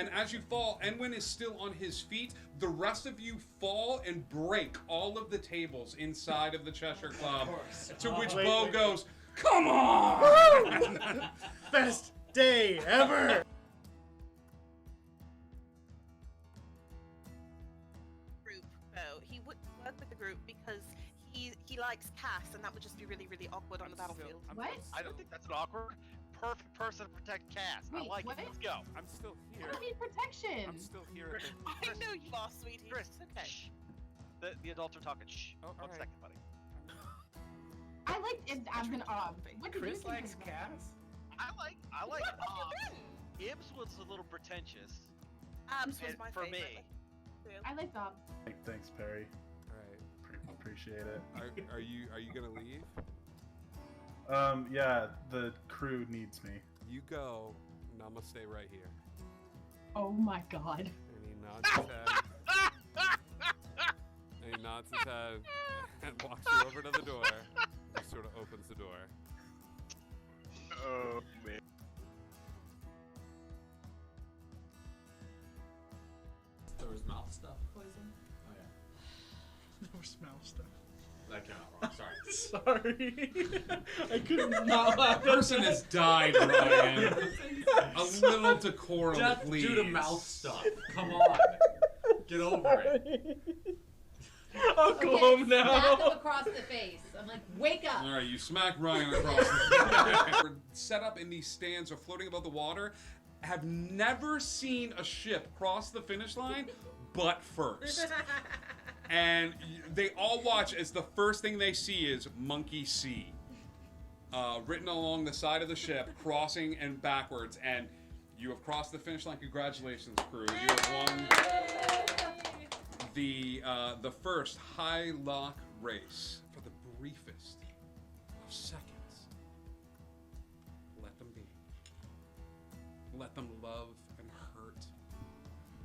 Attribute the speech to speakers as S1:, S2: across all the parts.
S1: and as you fall, Enwin is still on his feet. The rest of you fall and break all of the tables inside of the Cheshire Club. To which Bo goes, "Come on!"
S2: Best day ever.
S3: Group though, he wouldn't work with the group because he likes Cass, and that would just be really awkward on the battlefield.
S4: What?
S5: I don't think that's an awkward. Perfect person to protect Cass. I
S4: Wait,
S5: like
S4: what?
S5: it. Let's go.
S6: I'm still here.
S4: I need protection.
S6: I'm still here.
S3: I know you are, sweetie.
S5: Chris,
S3: It's okay.
S5: shh. The adults are talking. Shh.
S6: Oh,
S5: One
S6: alright.
S5: second, buddy.
S4: I like it. I'm gonna. What did you
S7: Chris
S4: think
S7: likes
S4: of that?
S7: Cass?
S5: I like.
S3: What have you been?
S5: Ibs was a little pretentious.
S3: Abs was
S5: And
S3: my
S5: for
S3: favorite.
S5: me.
S4: I like Bob.
S2: Thanks, Perry.
S6: All right.
S2: Appreciate it.
S6: Are you gonna leave?
S2: Yeah, the crew needs me.
S6: You go, and I'm gonna stay right here.
S4: Oh my god.
S6: And he nods his head. And he nods his head and walks you over to the door. Just sort of opens the door.
S5: Oh man.
S7: There was mouth stuff poison? Oh yeah.
S2: No smell stuff.
S7: That came out wrong. Sorry.
S2: Sorry. I could not laugh.
S1: Person has died, Ryan. A little decorum,
S7: Death
S1: please.
S7: due to mouth stuff. Come on. Get over it.
S2: I'll go home
S8: Smack
S2: now.
S8: him across the face. I'm like, wake up.
S1: All right, you smack Ryan across the face. We're set up in these stands or floating above the water. Have never seen a ship cross the finish line, but first. And they all watch as the first thing they see is Monkey C. Written along the side of the ship, crossing and backwards. And you have crossed the finish line. Congratulations, crew. You have won the first high lock race for the briefest of seconds. Let them be. Let them love and hurt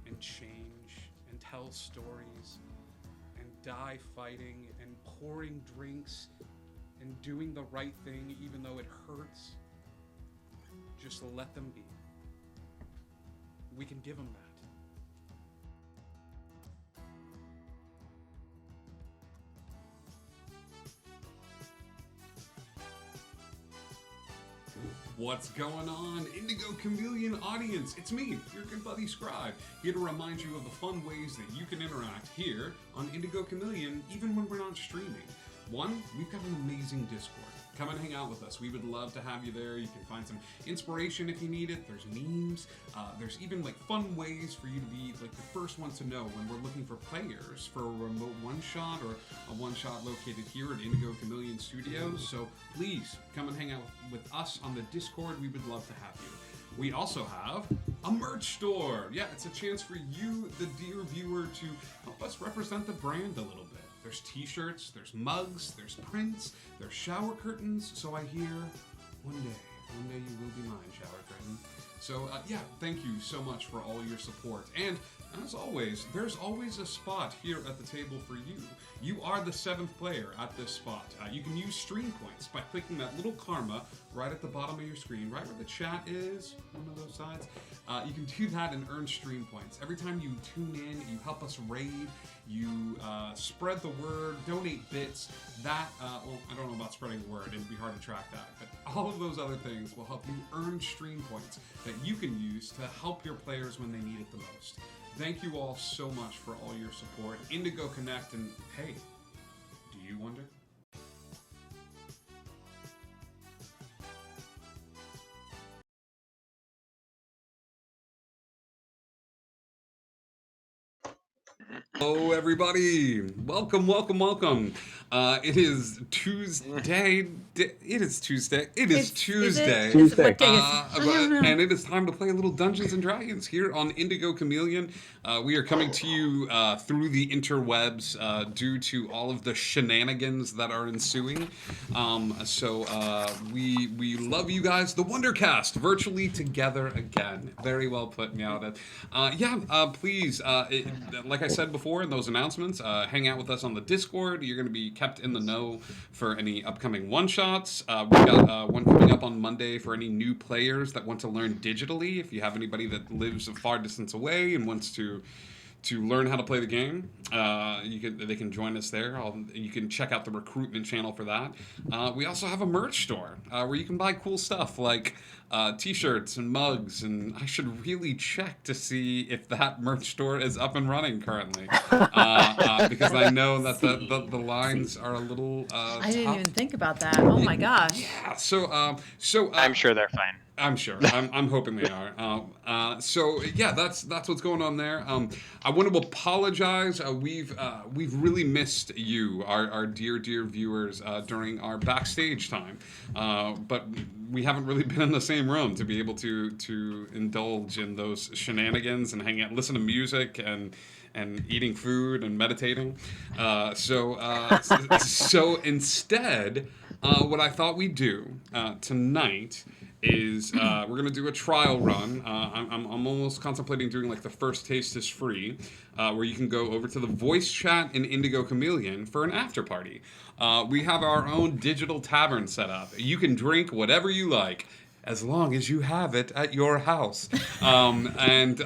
S1: and change and tell stories and die fighting and pouring drinks and doing the right thing even though it hurts. Just let them be. We can give them that. What's going on, Indigo Chameleon audience? It's me, your good buddy Scribe, here to remind you of the fun ways that you can interact here on Indigo Chameleon, even when we're not streaming. One, we've got an amazing Discord. Come and hang out with us. We would love to have you there. You can find some inspiration if you need it. There's memes. There's even like fun ways for you to be like the first ones to know when we're looking for players for a remote one-shot or a one-shot located here at Indigo Chameleon Studios. So please come and hang out with us on the Discord. We would love to have you. We also have a merch store. Yeah, it's a chance for you, the dear viewer, to help us represent the brand a little bit. There's t-shirts, there's mugs, there's prints, there's shower curtains. So I hear one day you will be mine, shower curtain. So yeah, thank you so much for all your support. And as always, there's always a spot here at the table for you. You are the 7th player at this spot. You can use stream points by clicking that little karma right at the bottom of your screen, right where the chat is, one of those sides. You can do that and earn stream points. Every time you tune in, you help us raid, you spread the word, donate bits. That, well, I don't know about spreading the word, it'd be hard to track that, but all of those other things will help you earn stream points that you can use to help your players when they need it the most. Thank you all so much for all your support. Indigo Connect, and hey, do you wonder? Hello, everybody. Welcome. It is Tuesday. It is Tuesday. And it is time to play a little Dungeons and Dragons here on Indigo Chameleon. We are coming to you through the interwebs due to all of the shenanigans that are ensuing. We love you guys. The Wondercast virtually together again. Very well put, Meowded. Please, like I said before, before in those announcements. Hang out with us on the Discord. You're going to be kept in the know for any upcoming one-shots. We've got one coming up on Monday for any new players that want to learn digitally. If you have anybody that lives a far distance away and wants to learn how to play the game, they can join us there. You can check out the recruitment channel for that. We also have a merch store where you can buy cool stuff like t-shirts and mugs, and I should really check to see if that merch store is up and running currently, because I know that the lines are a little
S9: I didn't
S1: tough.
S9: even think about that. Oh my gosh.
S1: Yeah, so
S5: I'm sure they're fine.
S1: I'm sure. I'm hoping they are. So yeah, that's what's going on there. I want to apologize. We've really missed you, our dear viewers, during our backstage time. But we haven't really been in the same room to be able to indulge in those shenanigans and hang out, listen to music and eating food and meditating. So instead, what I thought we'd do tonight is we're gonna do a trial run. I'm almost contemplating doing like the first taste is free, where you can go over to the voice chat in Indigo Chameleon for an after party. We have our own digital tavern set up. You can drink whatever you like, as long as you have it at your house. And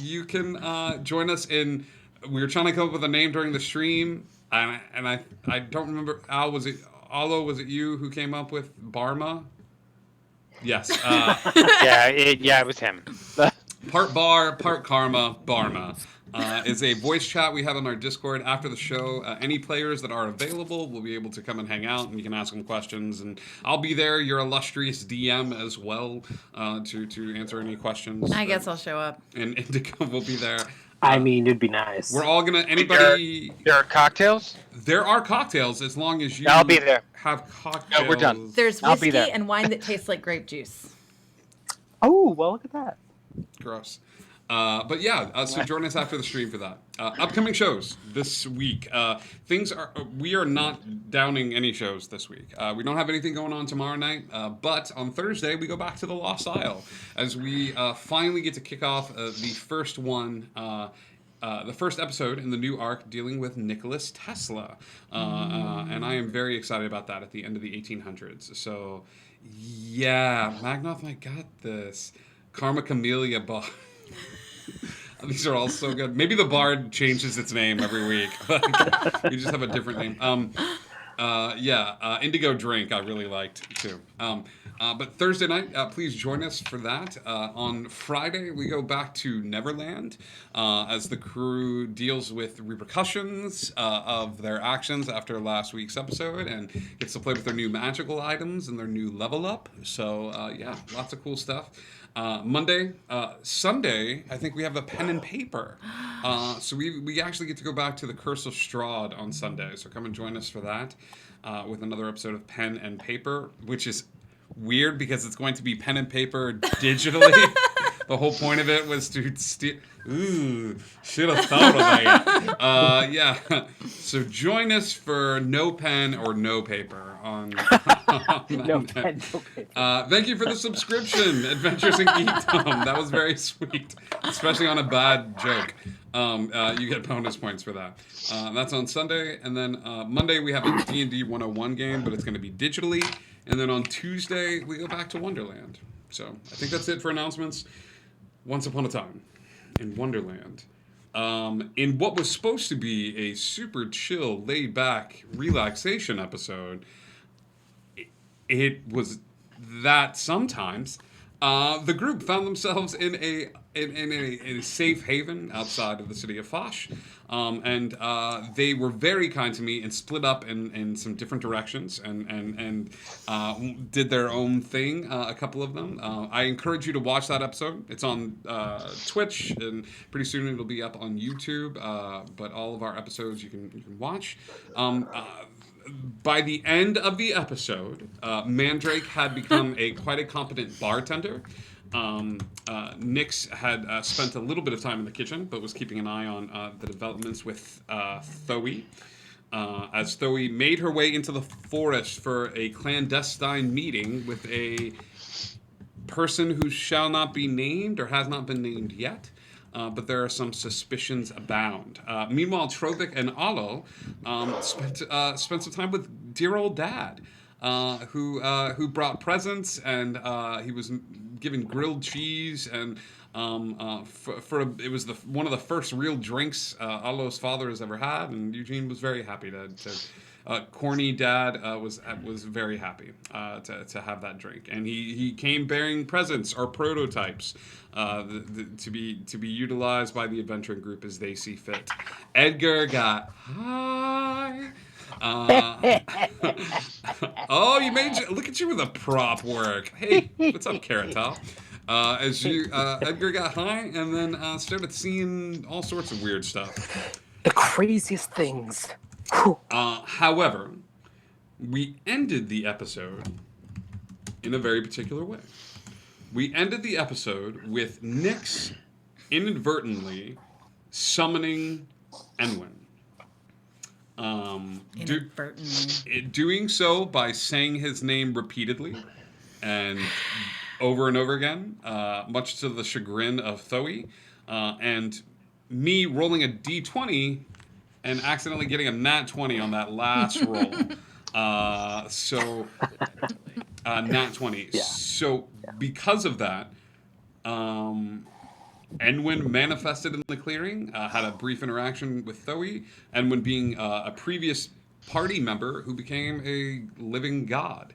S1: you can join us in. We were trying to come up with a name during the stream, and I don't remember. Allo, was it you who came up with Barma? Yes.
S5: It was him.
S1: Part bar, part karma, Barma. Is a voice chat we have on our Discord after the show. Any players that are available will be able to come and hang out, and you can ask them questions. And I'll be there, your illustrious DM as well, to answer any questions.
S9: I guess I'll show up.
S1: And Indigo will be there.
S10: I mean, it'd be nice.
S1: We're all gonna. Anybody?
S5: There are cocktails.
S1: There are cocktails as long as you.
S5: I'll be there.
S1: Have cocktails.
S5: No, we're done.
S9: There's
S5: I'll be
S9: whiskey
S5: there.
S9: and wine that tastes like grape juice.
S10: Oh, well, look at that.
S1: Gross. But yeah, so join us after the stream for that. Upcoming shows this week. We are not downing any shows this week. We don't have anything going on tomorrow night, but on Thursday we go back to the Lost Isle as we finally get to kick off the first one. The first episode in the new arc dealing with Nicholas Tesla. And I am very excited about that at the end of the 1800s. So, yeah, Magnoff, I got this. Karma Camellia Bar. These are all so good. Maybe the Bard changes its name every week. We just have a different name. Indigo Drink I really liked too. But Thursday night, please join us for that. On Friday, we go back to Neverland as the crew deals with repercussions of their actions after last week's episode and gets to play with their new magical items and their new level up. So, lots of cool stuff. Sunday, I think we have a pen and paper. So we actually get to go back to the Curse of Strahd on Sunday. So come and join us for that with another episode of Pen and Paper, which is weird because it's going to be pen and paper digitally. The whole point of it was to steal. Ooh, should have thought of that. So join us for no pen or no paper on
S10: No pen, no paper.
S1: Thank you for the subscription, Adventures in Geekdom. That was very sweet, especially on a bad joke. You get bonus points for that. That's on Sunday, and then Monday we have a D&D 101 game, but it's going to be digitally. And then on Tuesday we go back to Wonderland. So I think that's it for announcements. Once upon a time in Wonderland. In what was supposed to be a super chill, laid-back relaxation episode, it was that sometimes the group found themselves in a safe haven outside of the city of Foch. And they were very kind to me and split up in some different directions and did their own thing, a couple of them. I encourage you to watch that episode. It's on Twitch, and pretty soon it'll be up on YouTube. But all of our episodes you can watch. By the end of the episode, Mandrake had become quite a competent bartender. Nyx had spent a little bit of time in the kitchen, but was keeping an eye on the developments with Thoe. As Thoe made her way into the forest for a clandestine meeting with a person who shall not be named or has not been named yet. but there are some suspicions abound. Meanwhile, Trovik and Alo spent some time with dear old Dad, who brought presents, and he was given grilled cheese, and it was one of the first real drinks Alo's father has ever had, and Eugene was very happy to corny Dad was very happy to have that drink, and he came bearing presents or prototypes to be utilized by the adventuring group as they see fit. Edgar got high. Oh, look at you with the prop work. Hey, what's up, Carrot Top? As Edgar got high and then started seeing all sorts of weird stuff.
S10: The craziest things.
S1: However, we ended the episode in a very particular way. We ended the episode with Nyx inadvertently summoning Enwin. Doing so by saying his name repeatedly and over again, much to the chagrin of Thoe, and me rolling a d20 and accidentally getting a nat 20 on that last roll. Nat 20.
S10: Yeah.
S1: So because of that, Enwin manifested in the clearing, had a brief interaction with Thoe, Enwin being a previous party member who became a living god.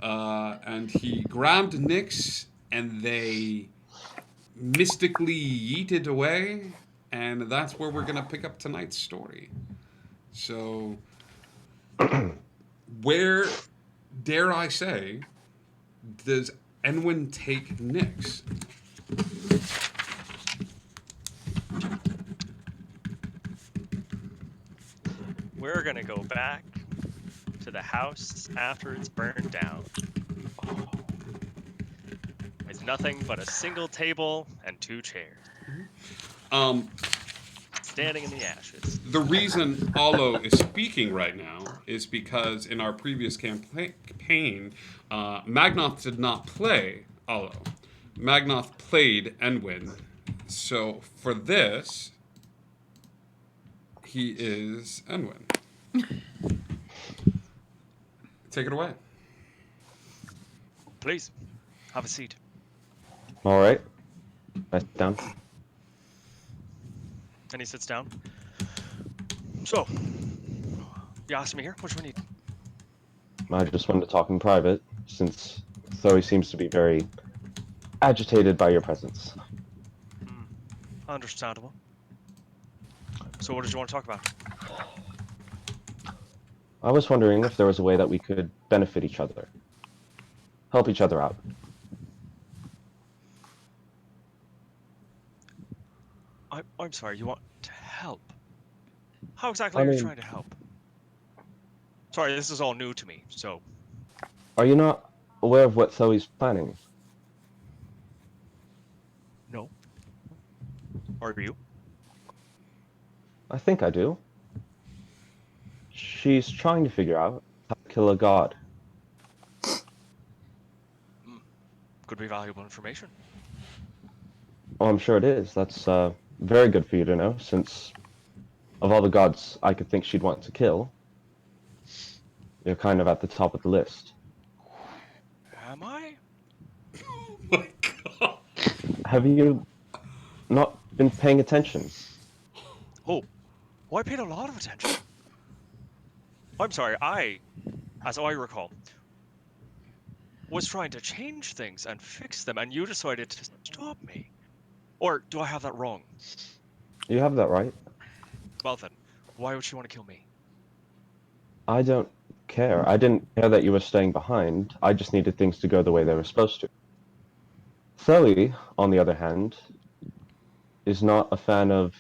S1: And he grabbed Nyx, and they mystically yeeted away, and that's where we're going to pick up tonight's story. So, where, dare I say, does Enwin take Nyx?
S11: We're gonna go back to the house after it's burned down. With nothing but a single table and 2 chairs. Standing in the ashes.
S1: The reason Alo is speaking right now is because in our previous campaign, Magnoth did not play Alo. Magnoth played Enwin. So for this, he is Enwin. Take it away.
S11: Please, have a seat.
S10: All right. I sit down.
S11: And he sits down. So, you asked me here? What do I need?
S10: I just wanted to talk in private, since Thoe seems to be very agitated by your presence.
S11: Understandable. So what did you want to talk about?
S10: I was wondering if there was a way that we could benefit each other. Help each other out.
S11: I'm sorry, you want to help? How exactly are you trying to help? Sorry, this is all new to me, so...
S10: Are you not aware of what Thoe's planning?
S11: No. Are you?
S10: I think I do. She's trying to figure out how to kill a god.
S11: Could be valuable information.
S10: Oh, I'm sure it is. That's very good for you to know, since of all the gods I could think she'd want to kill, you're kind of at the top of the list.
S11: Am I?
S1: Oh my god.
S10: Have you not been paying attention?
S11: Oh, I paid a lot of attention. I'm sorry, as I recall, was trying to change things and fix them, and you decided to stop me. Or do I have that wrong?
S10: You have that right.
S11: Well then, why would she want to kill me?
S10: I don't care. I didn't care that you were staying behind. I just needed things to go the way they were supposed to. Thoe, on the other hand, is not a fan of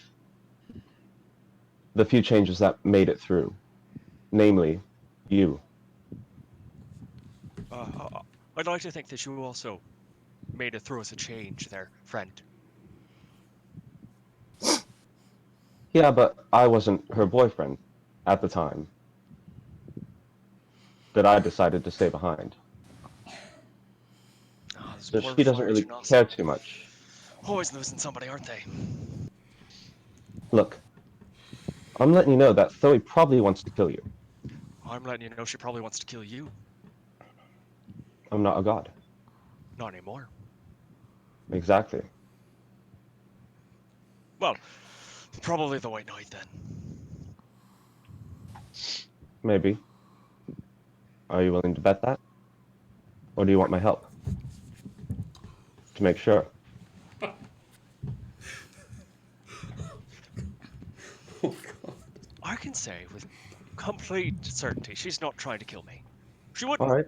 S10: the few changes that made it through. Namely, you.
S11: I'd like to think that you also made it through as a change there, friend.
S10: Yeah, but I wasn't her boyfriend at the time that I decided to stay behind. So she doesn't really care too much.
S11: Always losing somebody, aren't they?
S10: Look, I'm letting you know that Zoe probably wants to kill you.
S11: I'm letting you know she probably wants to kill you.
S10: I'm not a god.
S11: Not anymore.
S10: Exactly.
S11: Well, probably the White Knight then.
S10: Maybe. Are you willing to bet that? Or do you want my help? To make sure.
S11: I can say with complete certainty she's not trying to kill me. She wouldn't.
S10: Alright.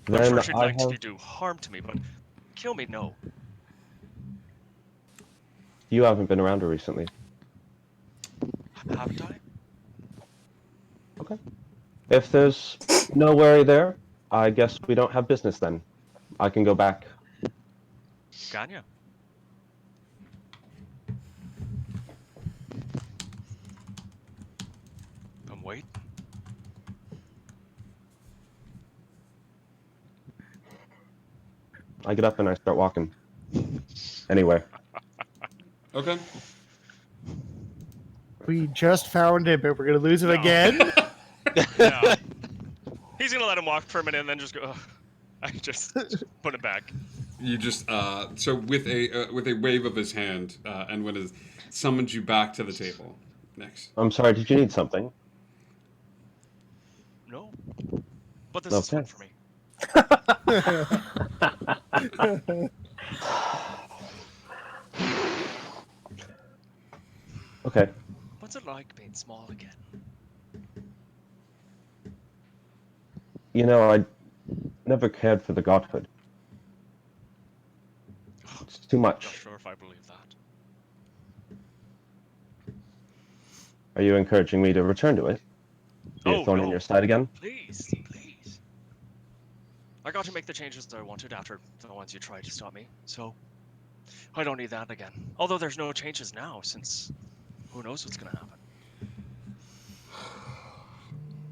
S11: I'm
S10: Then
S11: sure she'd
S10: I
S11: like
S10: have...
S11: to do harm to me, but kill me, no.
S10: You haven't been around her recently.
S11: Haven't I?
S10: Okay. If there's no worry there, I guess we don't have business then. I can go back.
S11: Can ya? I'm waiting.
S10: I get up and I start walking. Anywhere.
S1: Okay.
S2: We just found him, but we're gonna lose him again.
S11: Yeah. He's gonna let him walk for a minute and then just go. Ugh. I just put it back.
S1: You just so with a wave of his hand, and when it summons you back to the table. Next.
S10: I'm sorry, did you need something?
S11: No. But this is fun for me.
S10: Okay.
S11: What's it like being small again?
S10: You know, I never cared for the godhood. It's too
S11: I'm
S10: much.
S11: not sure if I believe that.
S10: Are you encouraging me to return to it? Be a thorn in
S11: no.
S10: your side again?
S11: Please, please. I got to make the changes that I wanted after the ones you tried to stop me, so I don't need that again. Although there's no changes now, since who knows what's gonna happen.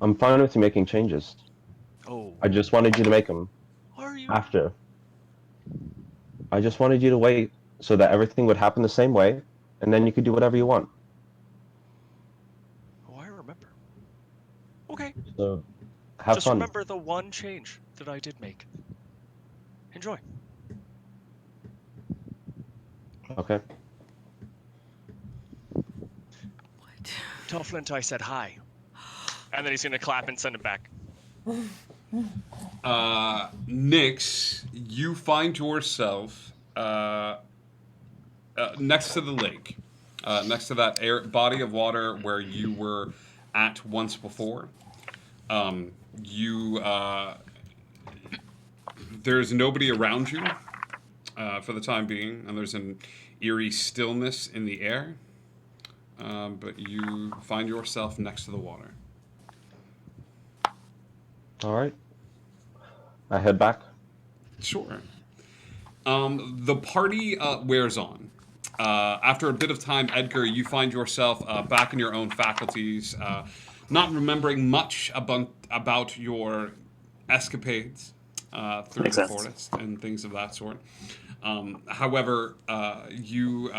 S10: I'm fine with you making changes.
S11: Oh.
S10: I just wanted you to make them.
S11: Are you?
S10: After. I just wanted you to wait so that everything would happen the same way, and then you could do whatever you want.
S11: Oh, I remember. Okay.
S10: So, have
S11: Just
S10: fun.
S11: remember the one change that I did make. Enjoy.
S10: Okay.
S11: Tell Flint I said hi. And then he's gonna clap and send it back.
S1: Nyx, you find yourself next to the lake, next to that body of water where you were at once before. There's nobody around you for the time being, and there's an eerie stillness in the air. But you find yourself next to the water.
S10: All right. I head back.
S1: Sure. The party wears on. After a bit of time, Edgar, you find yourself back in your own faculties, not remembering much about your escapades through
S12: Makes
S1: the
S12: sense.
S1: forest and things of that sort. However, you're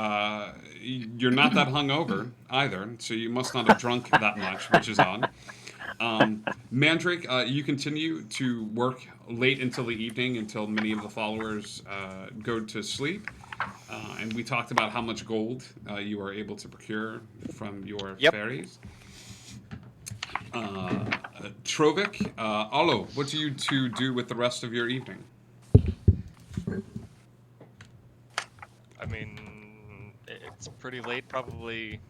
S1: not that hungover either, so you must not have drunk that much, which is odd. Mandrake, you continue to work late until the evening, until many of the followers go to sleep. And we talked about how much gold you are able to procure from your fairies. Trovik, Alo, what do you two do with the rest of your evening?
S11: I mean, it's pretty late, probably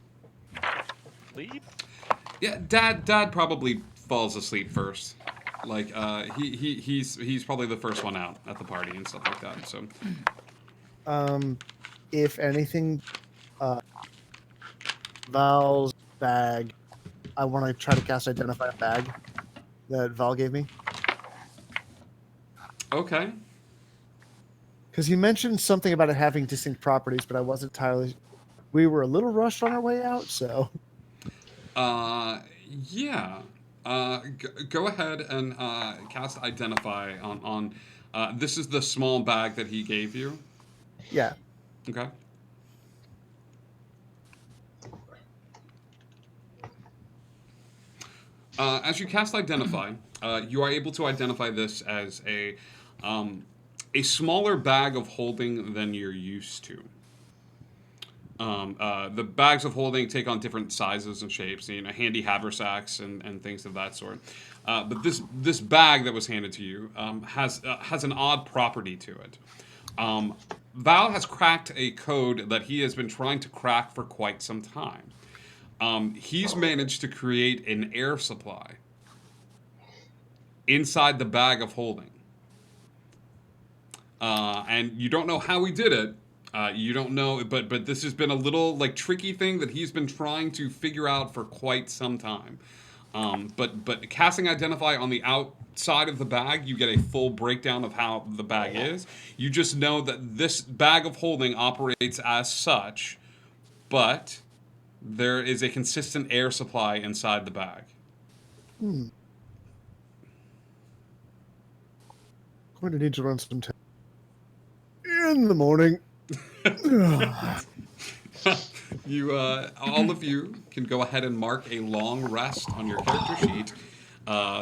S11: sleep?
S1: Yeah, Dad probably falls asleep first. Like, he's probably the first one out at the party and stuff like that. So,
S2: If anything, Val's bag. I want to try to cast Identify a bag that Val gave me.
S1: Okay.
S2: Because he mentioned something about it having distinct properties, but I wasn't entirely. We were a little rushed on our way out, so.
S1: Yeah. Go ahead and cast Identify on. This is the small bag that he gave you.
S2: Yeah.
S1: Okay. As you cast Identify, you are able to identify this as a smaller bag of holding than you're used to. The bags of holding take on different sizes and shapes, handy haversacks and things of that sort. But this bag that was handed to you has an odd property to it. Val has cracked a code that he has been trying to crack for quite some time. He's managed to create an air supply inside the bag of holding. And you don't know how he did it. You don't know, but this has been a little tricky thing that he's been trying to figure out for quite some time. But casting Identify on the outside of the bag, you get a full breakdown of how the bag is. You just know that this bag of holding operates as such, but there is a consistent air supply inside the bag.
S2: I'm going to need to run some tests in the morning.
S1: You, all of you can go ahead and mark a long rest on your character sheet.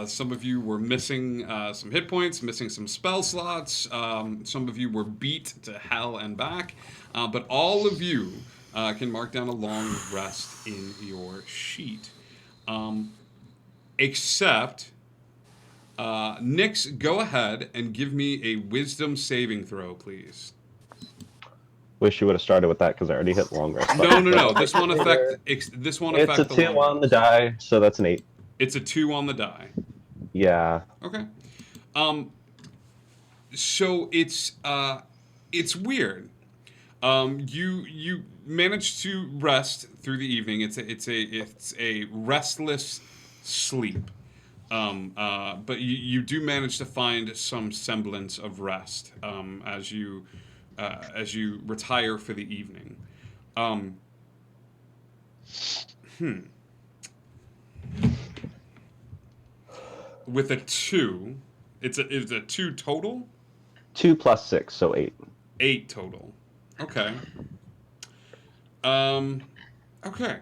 S1: Some of you were missing some hit points, missing some spell slots. Some of you were beat to hell and back. But all of you can mark down a long rest in your sheet. Except, Nyx, go ahead and give me a wisdom saving throw, please.
S10: Wish you would have started with that because I already hit long rest.
S1: No. This won't affect. This won't affect.
S10: It's a 2 on the die, so that's an 8.
S1: It's a 2 on the die.
S10: Yeah.
S1: Okay. So it's weird. You managed to rest through the evening. It's a restless sleep. But you do manage to find some semblance of rest as you retire for the evening. With a 2, it's a 2 total?
S10: 2 plus 6, so 8.
S1: 8 total. Okay. Okay.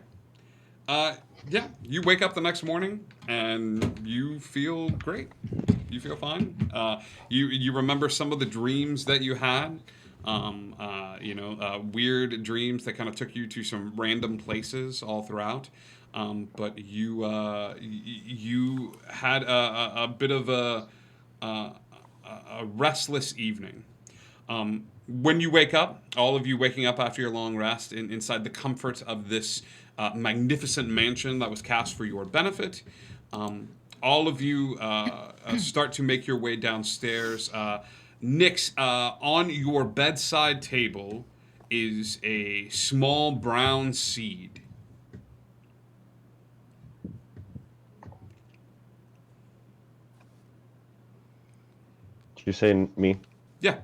S1: Yeah, you wake up the next morning and you feel great. You feel fine. You remember some of the dreams that you had. Weird dreams that kind of took you to some random places all throughout. But you had a bit of a restless evening. When you wake up, all of you waking up after your long rest inside the comfort of this magnificent mansion that was cast for your benefit, all of you start to make your way downstairs. Nyx, on your bedside table is a small brown seed.
S10: Did you say me?
S1: Yeah.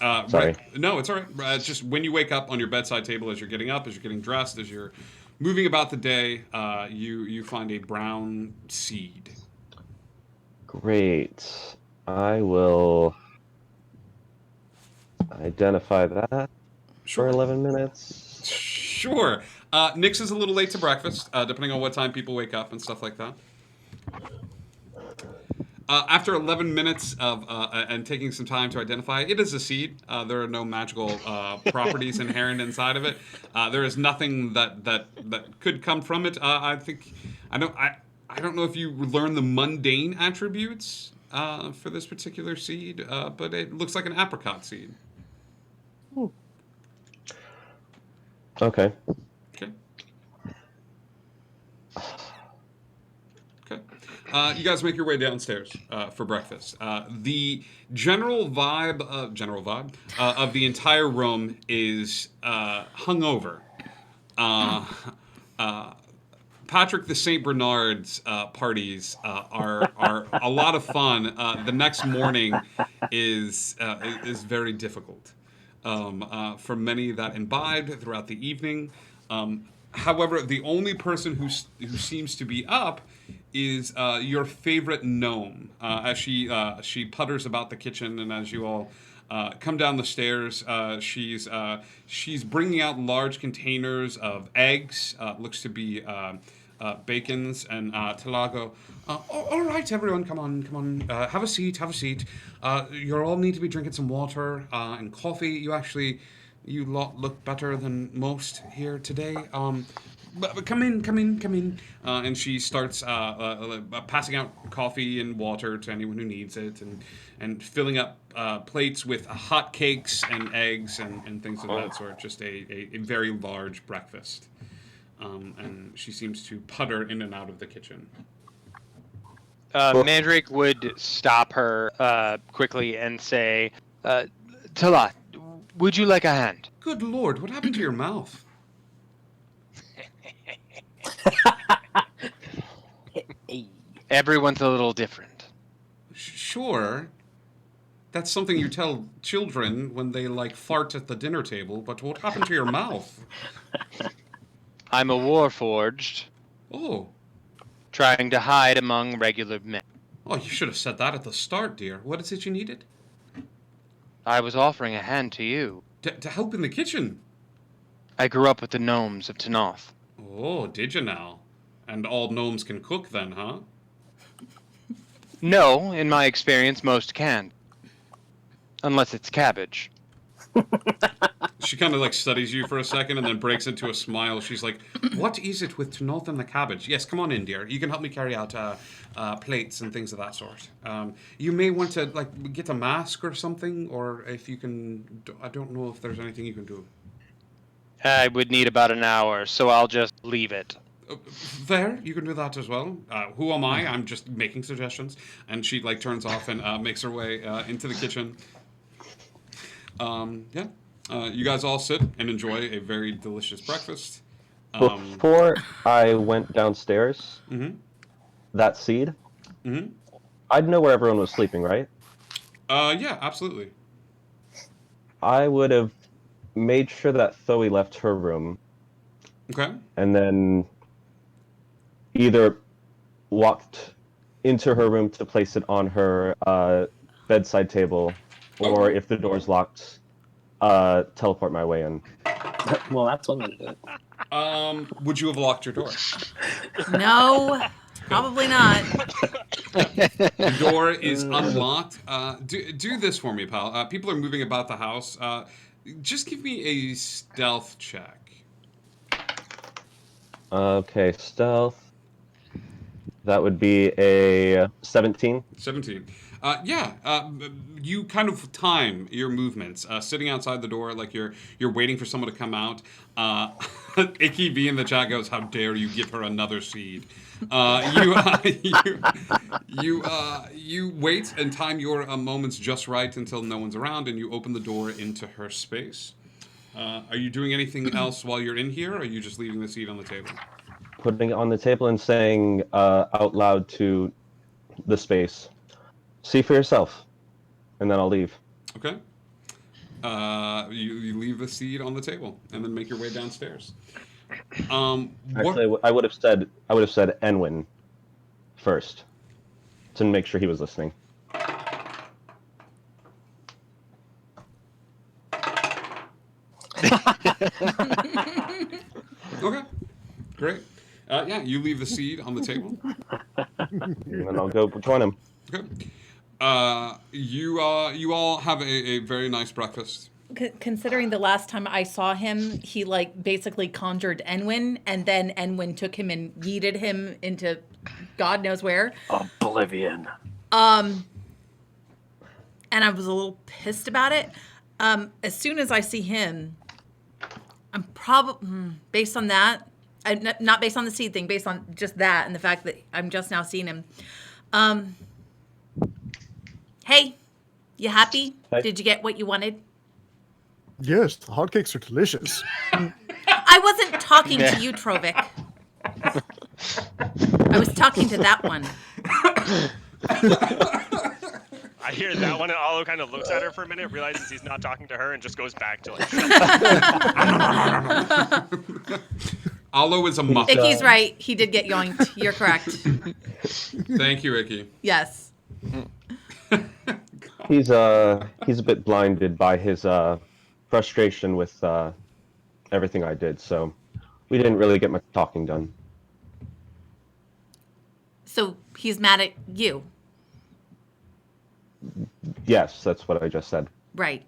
S10: Sorry.
S1: No, it's all right. Just when you wake up on your bedside table, as you're getting up, as you're getting dressed, as you're moving about the day, you find a brown seed.
S10: Great. I will identify that for 11 minutes.
S1: Sure. Nyx is a little late to breakfast, depending on what time people wake up and stuff like that. After 11 minutes of and taking some time to identify, it is a seed. There are no magical properties inherent inside of it. There is nothing that could come from it. I don't know if you learn the mundane attributes for this particular seed, but it looks like an apricot seed.
S10: Okay.
S1: Okay. You guys make your way downstairs for breakfast. The general vibe of the entire room is hungover. Patrick the St. Bernard's parties are a lot of fun. The next morning is very difficult for many that imbibed throughout the evening. However, the only person who seems to be up is your favorite gnome, as she putters about the kitchen, and as you all come down the stairs. She's bringing out large containers of eggs. Looks to be bacons and Talago. All right, everyone, come on. Have a seat. You all need to be drinking some water and coffee. You lot look better than most here today. But come in. And she starts passing out coffee and water to anyone who needs it, and filling up plates with hot cakes and eggs and things of that sort. Just a very large breakfast. And she seems to putter in and out of the kitchen.
S12: Mandrake would stop her quickly and say, Talat, would you like a hand?
S1: Good Lord, what happened to your mouth?
S12: Everyone's a little different.
S1: Sure. That's something you tell children when they, fart at the dinner table, but what happened to your mouth?
S12: I'm a warforged.
S1: Oh.
S12: Trying to hide among regular men.
S1: Oh, you should have said that at the start, dear. What is it you needed?
S12: I was offering a hand to you.
S1: To help in the kitchen?
S12: I grew up with the gnomes of Tanoth.
S1: Oh, did you now? And all gnomes can cook then, huh?
S12: No, in my experience, most can. Unless it's cabbage.
S1: She kind of studies you for a second and then breaks into a smile. She's like, what is it with Tanoth and the cabbage? Yes, come on in, dear. You can help me carry out plates and things of that sort. You may want to get a mask or something, or if you can, I don't know if there's anything you can do.
S12: I would need about an hour, so I'll just leave it.
S1: There, you can do that as well. Who am I? I'm just making suggestions. And she turns off and makes her way into the kitchen. You guys all sit and enjoy a very delicious breakfast.
S10: Before I went downstairs, that seed, I'd know where everyone was sleeping, right?
S1: Yeah, absolutely.
S10: I would have made sure that Thoe left her room.
S1: Okay.
S10: And then either walked into her room to place it on her bedside table, or if the door's locked, teleport my way in.
S13: Well, that's one way to do it.
S1: Would you have locked your door?
S9: No, probably not.
S1: The door is unlocked. Do this for me, pal. People are moving about the house. Just give me a stealth check.
S10: Okay, stealth. That would be a 17.
S1: 17. You kind of time your movements, sitting outside the door like you're waiting for someone to come out. Icky B in the chat goes, "How dare you give her another seed?" You wait and time your moments just right until no one's around, and you open the door into her space. Are you doing anything else while you're in here, or are you just leaving the seed on the table?
S10: Putting it on the table and saying out loud to the space, "See for yourself," and then I'll leave.
S1: Okay. You leave the seed on the table and then make your way downstairs.
S10: Actually, I would have said Enwin first to make sure he was listening.
S1: Okay, great. You leave the seed on the table.
S10: And then I'll go join him.
S1: Okay. You all have a very nice breakfast.
S9: Considering the last time I saw him, he basically conjured Enwin, and then Enwin took him and yeeted him into God knows where.
S13: Oblivion.
S9: And I was a little pissed about it. As soon as I see him, I'm probably based on that, not based on the seed thing, based on just that and the fact that I'm just now seeing him. Hey, you happy?
S2: Hey.
S9: Did you get what you wanted?
S2: Yes, the hotcakes are delicious.
S9: I wasn't talking to you, Trovik. I was talking to that one.
S11: I hear that one, and Alo kind of looks at her for a minute, realizes he's not talking to her, and just goes back to
S1: Alo is a muffin.
S9: Icky's right. He did get yoinked. You're correct.
S1: Thank you, Icky.
S9: Yes.
S10: He's a bit blinded by his frustration with everything I did, so we didn't really get much talking done.
S9: So he's mad at you.
S10: Yes, that's what I just said.
S9: Right.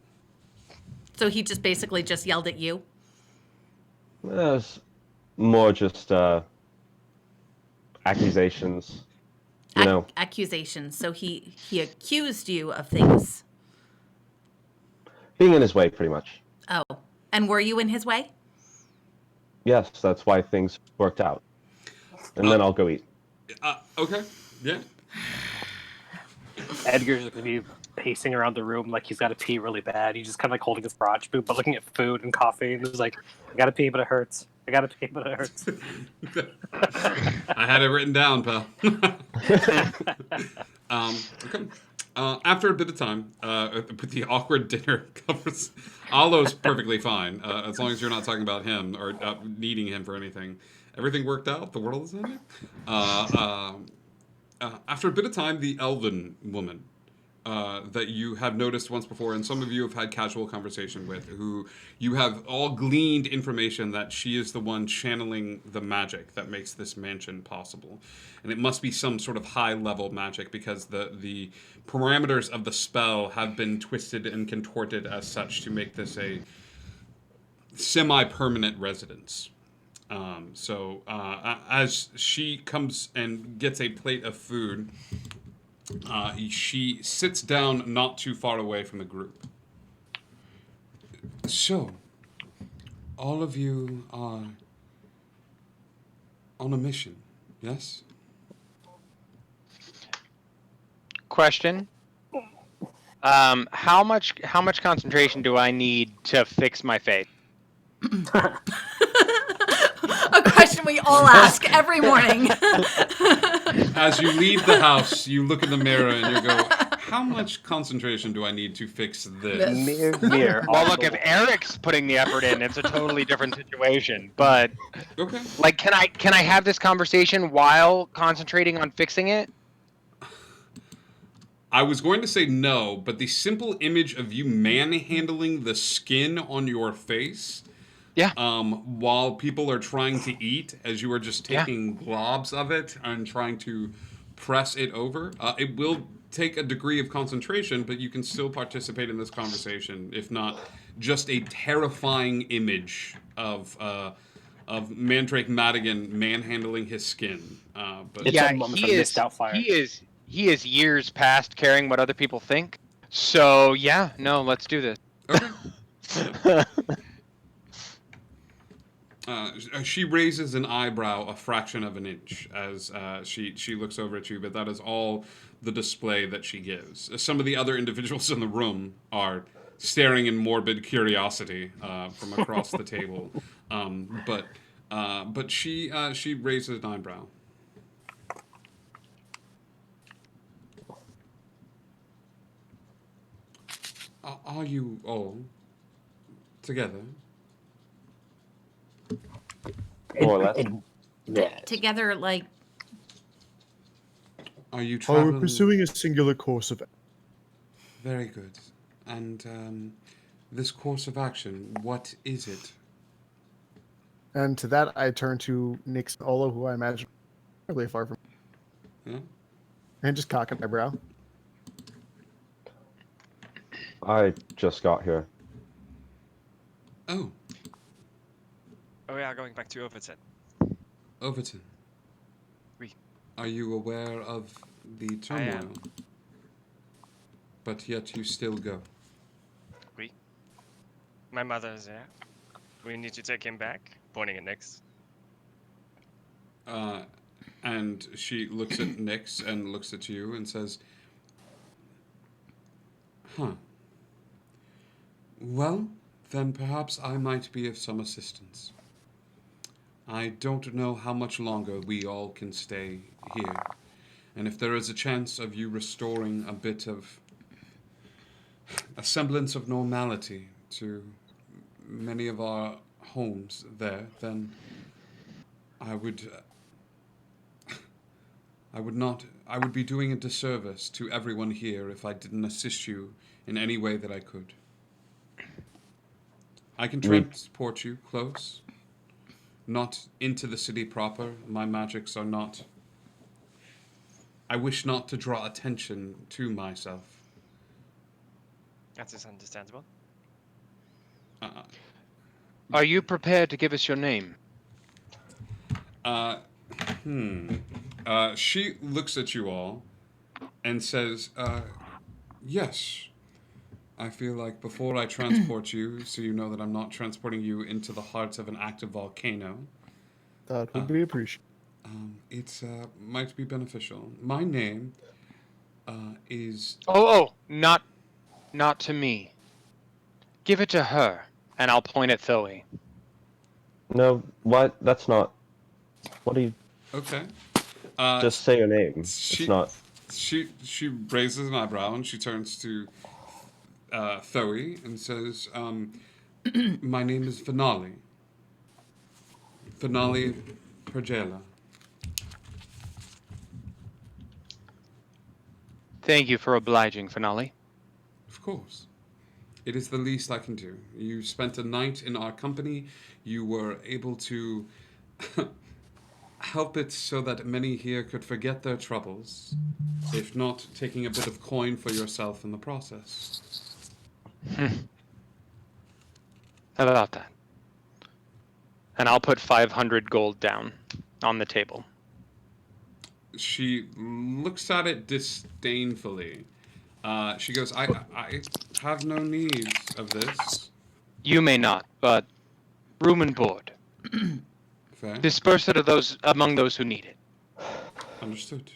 S9: So he just basically just yelled at you?
S10: It was more just accusations. You know.
S9: Accusations. So he accused you of things.
S10: Being in his way, pretty much.
S9: Oh. And were you in his way?
S10: Yes, that's why things worked out. And then I'll go eat.
S1: Okay. Yeah.
S13: Edgar's gonna be pacing around the room like he's got to pee really bad. He's just kind of like holding his crotch boot, but looking at food and coffee, and he's like, "I gotta pee, but it hurts. I gotta pee, but it hurts."
S1: I had it written down, pal. Okay. After a bit of time, with the awkward dinner covers, Alo's perfectly fine, as long as you're not talking about him or needing him for anything. Everything worked out. The world is ending. After a bit of time, the elven woman that you have noticed once before, and some of you have had casual conversation with, who you have all gleaned information that she is the one channeling the magic that makes this mansion possible. And it must be some sort of high-level magic, because the parameters of the spell have been twisted and contorted as such to make this a semi-permanent residence. So as she comes and gets a plate of food, she sits down not too far away from the group. So, all of you are on a mission, yes?
S12: Question. How much concentration do I need to fix my face?
S9: A question we all ask every morning.
S1: As you leave the house, you look in the mirror and you go, how much concentration do I need to fix this?
S12: Mirror. Well, look, if Eric's putting the effort in, it's a totally different situation. But,
S1: okay.
S12: Like, can I have this conversation while concentrating on fixing it?
S1: I was going to say no, but the simple image of you manhandling the skin on your face, while people are trying to eat, as you are just taking globs of it and trying to press it over, it will take a degree of concentration, but you can still participate in this conversation, if not just a terrifying image of Mandrake Madigan manhandling his skin. But
S12: he is years past caring what other people think. So yeah, no, let's do this.
S1: Okay. She raises an eyebrow a fraction of an inch as she looks over at you, but that is all the display that she gives. Some of the other individuals in the room are staring in morbid curiosity from across the table, but she raises an eyebrow. Are you all together?
S10: More or less.
S9: Together, like...
S1: Are you
S2: Oh,
S1: traveling?
S2: we're pursuing a singular course of...
S1: Very good. And this course of action, what is it?
S2: And to that, I turn to Nix and Olo, who I imagine are really far from...
S1: Yeah.
S2: And just cock an eyebrow.
S10: I just got here.
S1: Oh.
S11: Oh yeah, going back to Overton.
S1: Overton.
S11: Oui.
S1: Are you aware of the turmoil?
S11: I am.
S1: But yet you still go.
S11: Oui. My mother is there. We need to take him back. Pointing at Nyx.
S1: And she looks at Nyx and looks at you and says, huh. Well, then perhaps I might be of some assistance. I don't know how much longer we all can stay here. And if there is a chance of you restoring a bit of a semblance of normality to many of our homes there, then I would I would be doing a disservice to everyone here if I didn't assist you in any way that I could. I can transport you close, not into the city proper. My magics are not... I wish not to draw attention to myself.
S12: That's understandable.
S14: Are you prepared to give us your name?
S1: She looks at you all and says, yes. I feel like before I transport you, so you know that I'm not transporting you into the heart of an active volcano.
S2: That would be appreciated.
S1: It might be beneficial. My name is...
S14: Not to me. Give it to her, and I'll point at Thoe.
S10: No, what? That's not... What are you...
S1: Okay.
S10: Just say your name. It's not...
S1: She raises an eyebrow and she turns to Thoe and says, my name is Finale. Finale Pergela.
S14: Thank you for obliging, Finale.
S1: Of course. It is the least I can do. You spent a night in our company. You were able to help it so that many here could forget their troubles, if not taking a bit of coin for yourself in the process.
S14: How about that? And I'll put 500 gold down on the table.
S1: She looks at it disdainfully. She goes, I have no needs of this.
S14: You may not, but room and board.
S1: Fair.
S14: Disperse it among those who need it.
S1: Understood.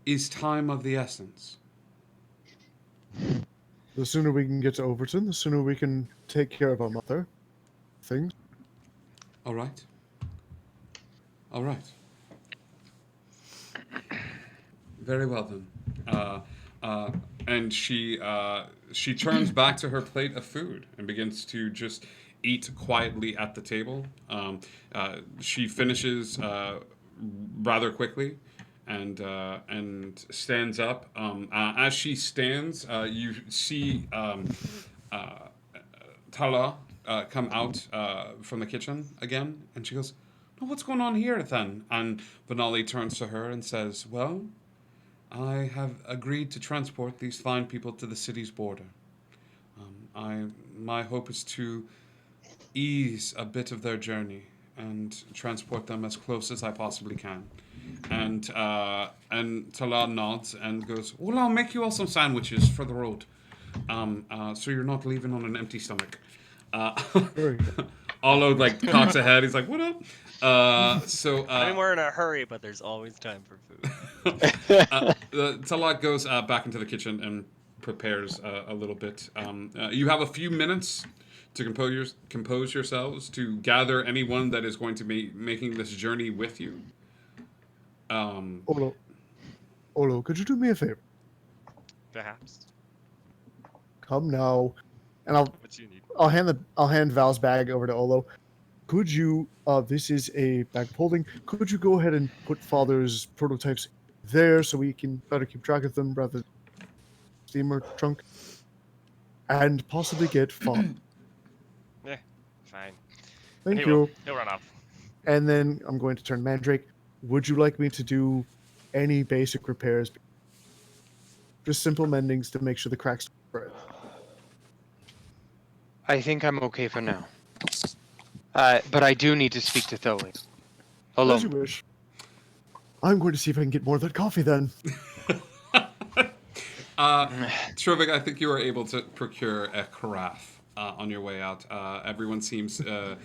S1: Is time of the essence?
S2: The sooner we can get to Overton, the sooner we can take care of our mother. Things.
S1: All right. All right. Very well then. And she turns back to her plate of food and begins to just eat quietly at the table. She finishes rather quickly and stands up. As she stands, you see Tala come out from the kitchen again, and she goes, "Oh, what's going on here then?" And Finale turns to her and says, "Well, I have agreed to transport these fine people to the city's border. My hope is to ease a bit of their journey and transport them as close as I possibly can." And Tala nods and goes, "Well, I'll make you all some sandwiches for the road, so you're not leaving on an empty stomach." Olo cocks ahead. He's like, "What up?"
S5: I mean, we're in a hurry, but there's always time for food.
S1: Tala goes back into the kitchen and prepares a little bit. You have a few minutes to compose yourselves, to gather anyone that is going to be making this journey with you.
S2: Olo, could you do me a favor?
S11: Perhaps.
S2: Come now, and
S11: What do you need?
S2: I'll hand Val's bag over to Olo. Could you? This is a bag of holding. Could you go ahead and put Father's prototypes there so we can better keep track of them rather than steamer trunk, and possibly get Father.
S11: Yeah, fine.
S2: Thank you.
S11: He'll run off.
S2: And then I'm going to turn Mandrake. Would you like me to do any basic repairs? Just simple mendings to make sure the cracks don't spread.
S14: I think I'm okay for now. But I do need to speak to Thoe. Alone.
S2: As you wish. I'm going to see if I can get more of that coffee then.
S1: Trovik, I think you were able to procure a carafe on your way out. Everyone seems to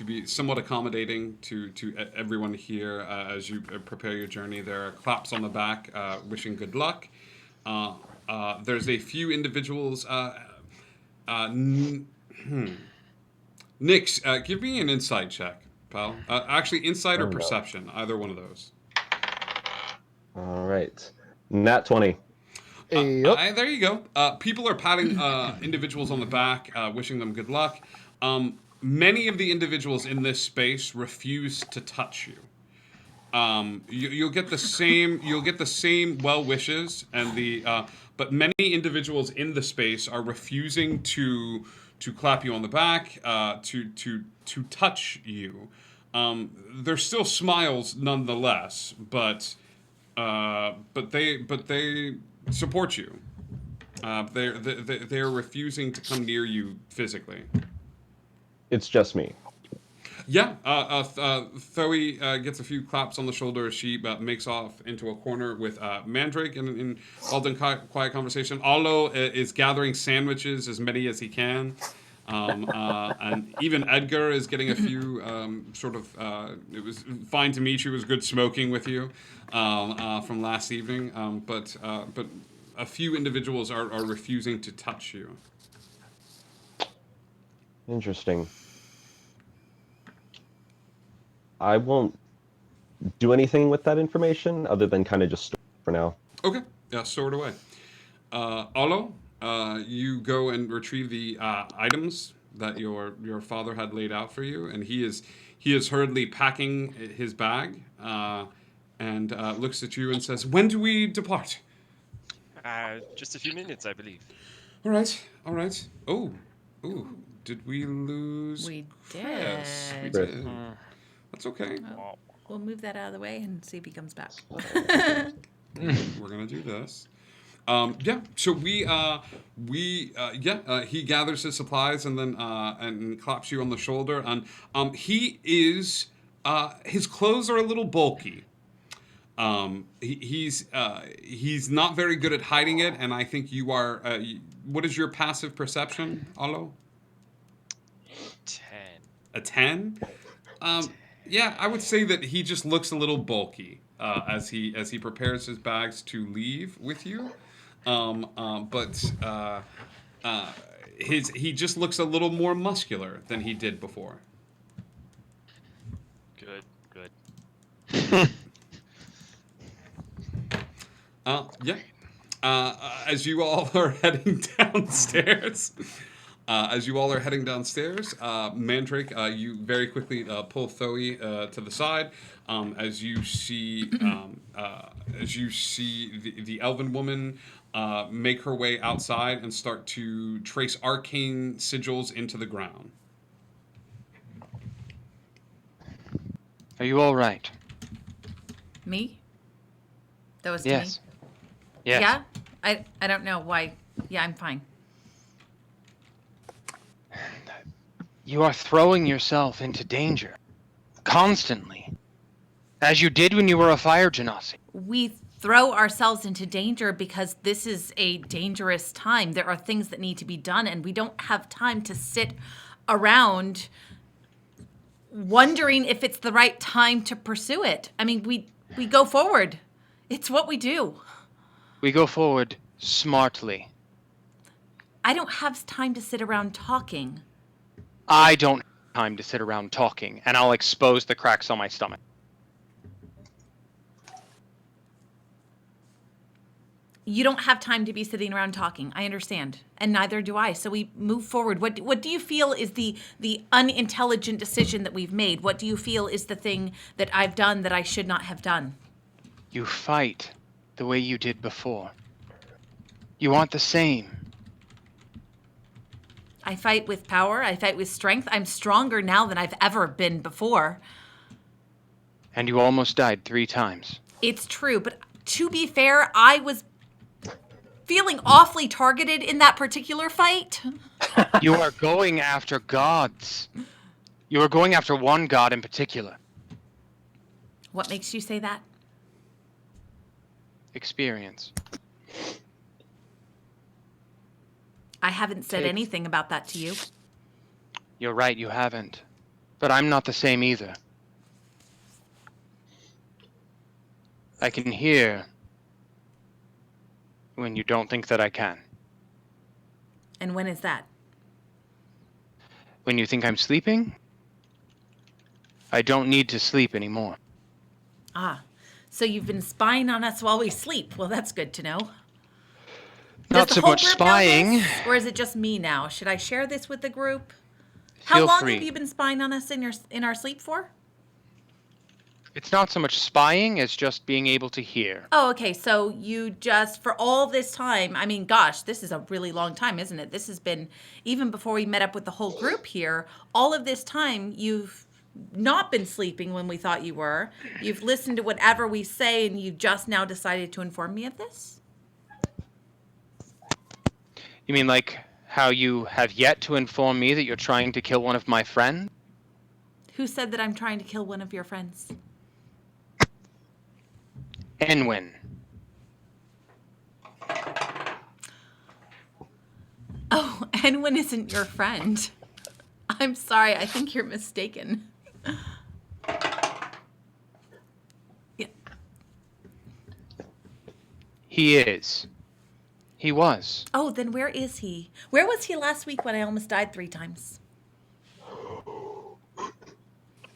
S1: be somewhat accommodating to everyone here as you prepare your journey. There are claps on the back wishing good luck. There's a few individuals. Nix, give me an insight check, pal. Actually, insight or perception, either one of those.
S10: All right. Nat 20.
S1: There you go. People are patting individuals on the back, wishing them good luck. many of the individuals in this space refuse to touch you. You'll get the same well wishes, and but many individuals in the space are refusing to clap you on the back, to touch you. There's still smiles nonetheless, but they support you. They're refusing to come near you physically.
S10: It's just me.
S1: Yeah, Thoe gets a few claps on the shoulder. She makes off into a corner with Mandrake in all done quiet conversation. Allo is gathering sandwiches, as many as he can. And even Edgar is getting a few it was fine to meet you. It was good smoking with you from last evening. But a few individuals are refusing to touch you.
S10: Interesting. I won't do anything with that information other than kind of just store it for now.
S1: Okay, yeah, store it away. Allo, you go and retrieve the items that your father had laid out for you, and he is hurriedly packing his bag, and looks at you and says, "When do we depart?"
S11: Just a few minutes, I believe.
S1: All right. Oh, did we lose?
S9: We did.
S1: Chris? We did. That's okay.
S9: We'll move that out of the way and see if he comes back.
S1: We're gonna do this. So he gathers his supplies and then and claps you on the shoulder. And he is his clothes are a little bulky. He's not very good at hiding it, and I think you are. What is your passive perception, Allo?
S11: 10.
S1: A 10? Yeah, I would say that he just looks a little bulky as he prepares his bags to leave with you. He just looks a little more muscular than he did before.
S11: Good.
S1: As you all are heading downstairs, Mandrake, you very quickly pull Thoe to the side. As you see the elven woman make her way outside and start to trace arcane sigils into the ground.
S14: Are you all right?
S9: Me? That was
S14: Yes.
S9: me?
S14: Yes.
S9: Yeah? I don't know why. Yeah, I'm fine.
S14: You are throwing yourself into danger. Constantly. As you did when you were a fire genasi.
S9: We throw ourselves into danger because this is a dangerous time. There are things that need to be done, and we don't have time to sit around wondering if it's the right time to pursue it. I mean, we go forward. It's what we do.
S14: We go forward smartly.
S9: I don't have time to sit around talking.
S14: I don't have time to sit around talking, and I'll expose the cracks on my stomach.
S9: You don't have time to be sitting around talking. I understand. And neither do I. So we move forward. What do you feel is the unintelligent decision that we've made? What do you feel is the thing that I've done that I should not have done?
S14: You fight the way you did before. You want the same.
S9: I fight with power. I fight with strength. I'm stronger now than I've ever been before.
S14: And you almost died 3 times.
S9: It's true, but to be fair, I was feeling awfully targeted in that particular fight.
S14: You are going after gods. You are going after one god in particular.
S9: What makes you say that?
S14: Experience.
S9: I haven't said anything about that to you.
S14: You're right, you haven't. But I'm not the same either. I can hear when you don't think that I can.
S9: And when is that?
S14: When you think I'm sleeping, I don't need to sleep anymore.
S9: Ah, so you've been spying on us while we sleep. Well, that's good to know.
S14: Not so much spying.
S9: Or is it just me now? Should I share this with the group? How
S14: Feel
S9: long
S14: free.
S9: have you been spying on us in our sleep for?
S14: It's not so much spying as just being able to hear.
S9: Oh, okay. So you just, for all this time, I mean, gosh, this is a really long time, isn't it? This has been, even before we met up with the whole group here, all of this time you've not been sleeping when we thought you were. You've listened to whatever we say and you just now decided to inform me of this?
S14: You mean like how you have yet to inform me that you're trying to kill one of my friends?
S9: Who said that I'm trying to kill one of your friends?
S14: Enwin.
S9: Oh, Enwin isn't your friend. I'm sorry, I think you're mistaken. Yeah.
S14: He is. He was.
S9: Oh, then where is he? Where was he last week when I almost died 3 times?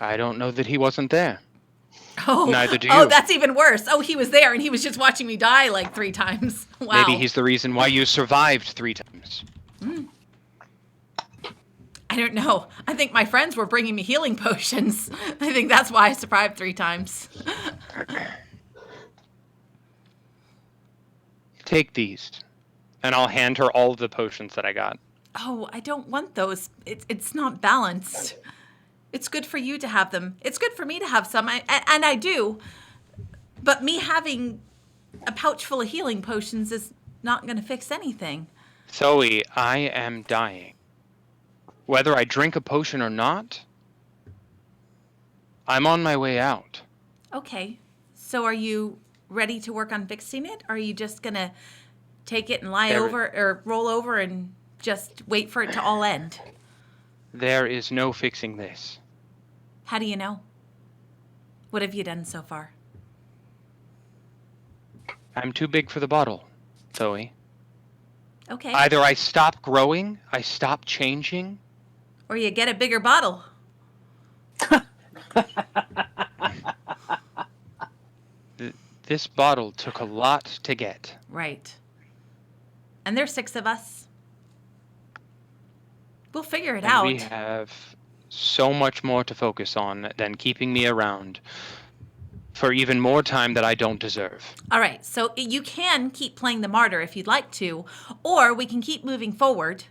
S14: I don't know that he wasn't there.
S9: Oh,
S14: Neither do
S9: oh,
S14: you.
S9: that's even worse. Oh, he was there and he was just watching me die like 3 times. Wow.
S14: Maybe he's the reason why you survived 3 times.
S9: I don't know. I think my friends were bringing me healing potions. I think that's why I survived 3 times.
S14: Take these, and I'll hand her all of the potions that I got.
S9: Oh, I don't want those. It's not balanced. It's good for you to have them. It's good for me to have some, and I do. But me having a pouch full of healing potions is not going to fix anything.
S14: Zoe, I am dying. Whether I drink a potion or not, I'm on my way out.
S9: Okay. So are you ready to work on fixing it? Or are you just going to take it and lie over or roll over and just wait for it to all end?
S14: There is no fixing this.
S9: How do you know? What have you done so far?
S14: I'm too big for the bottle, Zoe.
S9: Okay.
S14: Either I stop growing, I stop changing,
S9: Or you get a bigger bottle.
S14: This bottle took a lot to get.
S9: Right. And there's 6 of us. We'll figure it out.
S14: We have so much more to focus on than keeping me around for even more time that I don't deserve.
S9: All right, so you can keep playing the martyr if you'd like to, or we can keep moving forward,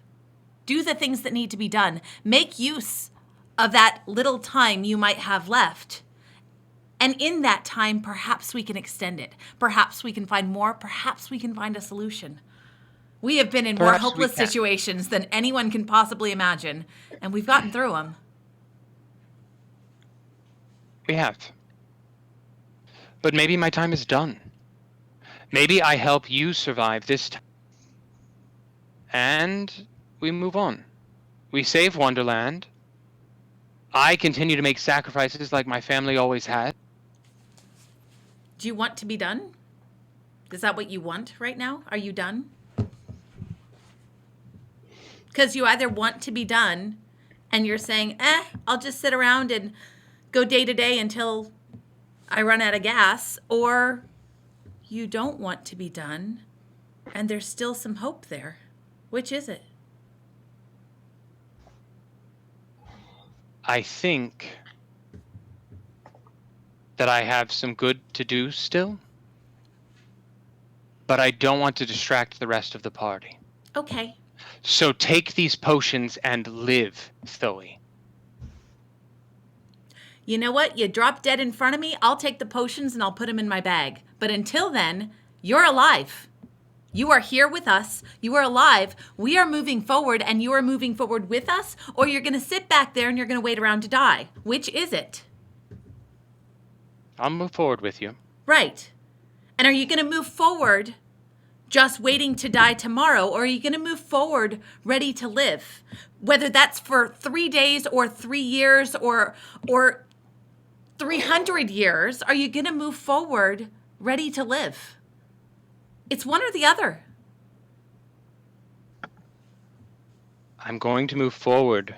S9: do the things that need to be done, make use of that little time you might have left. And in that time, perhaps we can extend it. Perhaps we can find more. Perhaps we can find a solution. We have been in more hopeless situations than anyone can possibly imagine, and we've gotten through them.
S14: We have. But maybe my time is done. Maybe I help you survive this time. And we move on. We save Wonderland. I continue to make sacrifices like my family always had.
S9: Do you want to be done? Is that what you want right now? Are you done? Because you either want to be done and you're saying, I'll just sit around and go day to day until I run out of gas, or you don't want to be done and there's still some hope there. Which is it?
S14: I think that I have some good to do still, but I don't want to distract the rest of the party.
S9: Okay.
S14: So take these potions and live, Zoe.
S9: You know what? You drop dead in front of me, I'll take the potions and I'll put them in my bag. But until then, you're alive. You are here with us. You are alive. We are moving forward and you are moving forward with us, or you're going to sit back there and you're going to wait around to die. Which is it?
S14: I'll move forward with you.
S9: Right. And are you going to move forward just waiting to die tomorrow, or are you going to move forward ready to live? Whether that's for 3 days or 3 years or 300 years, are you going to move forward ready to live? It's one or the other.
S14: I'm going to move forward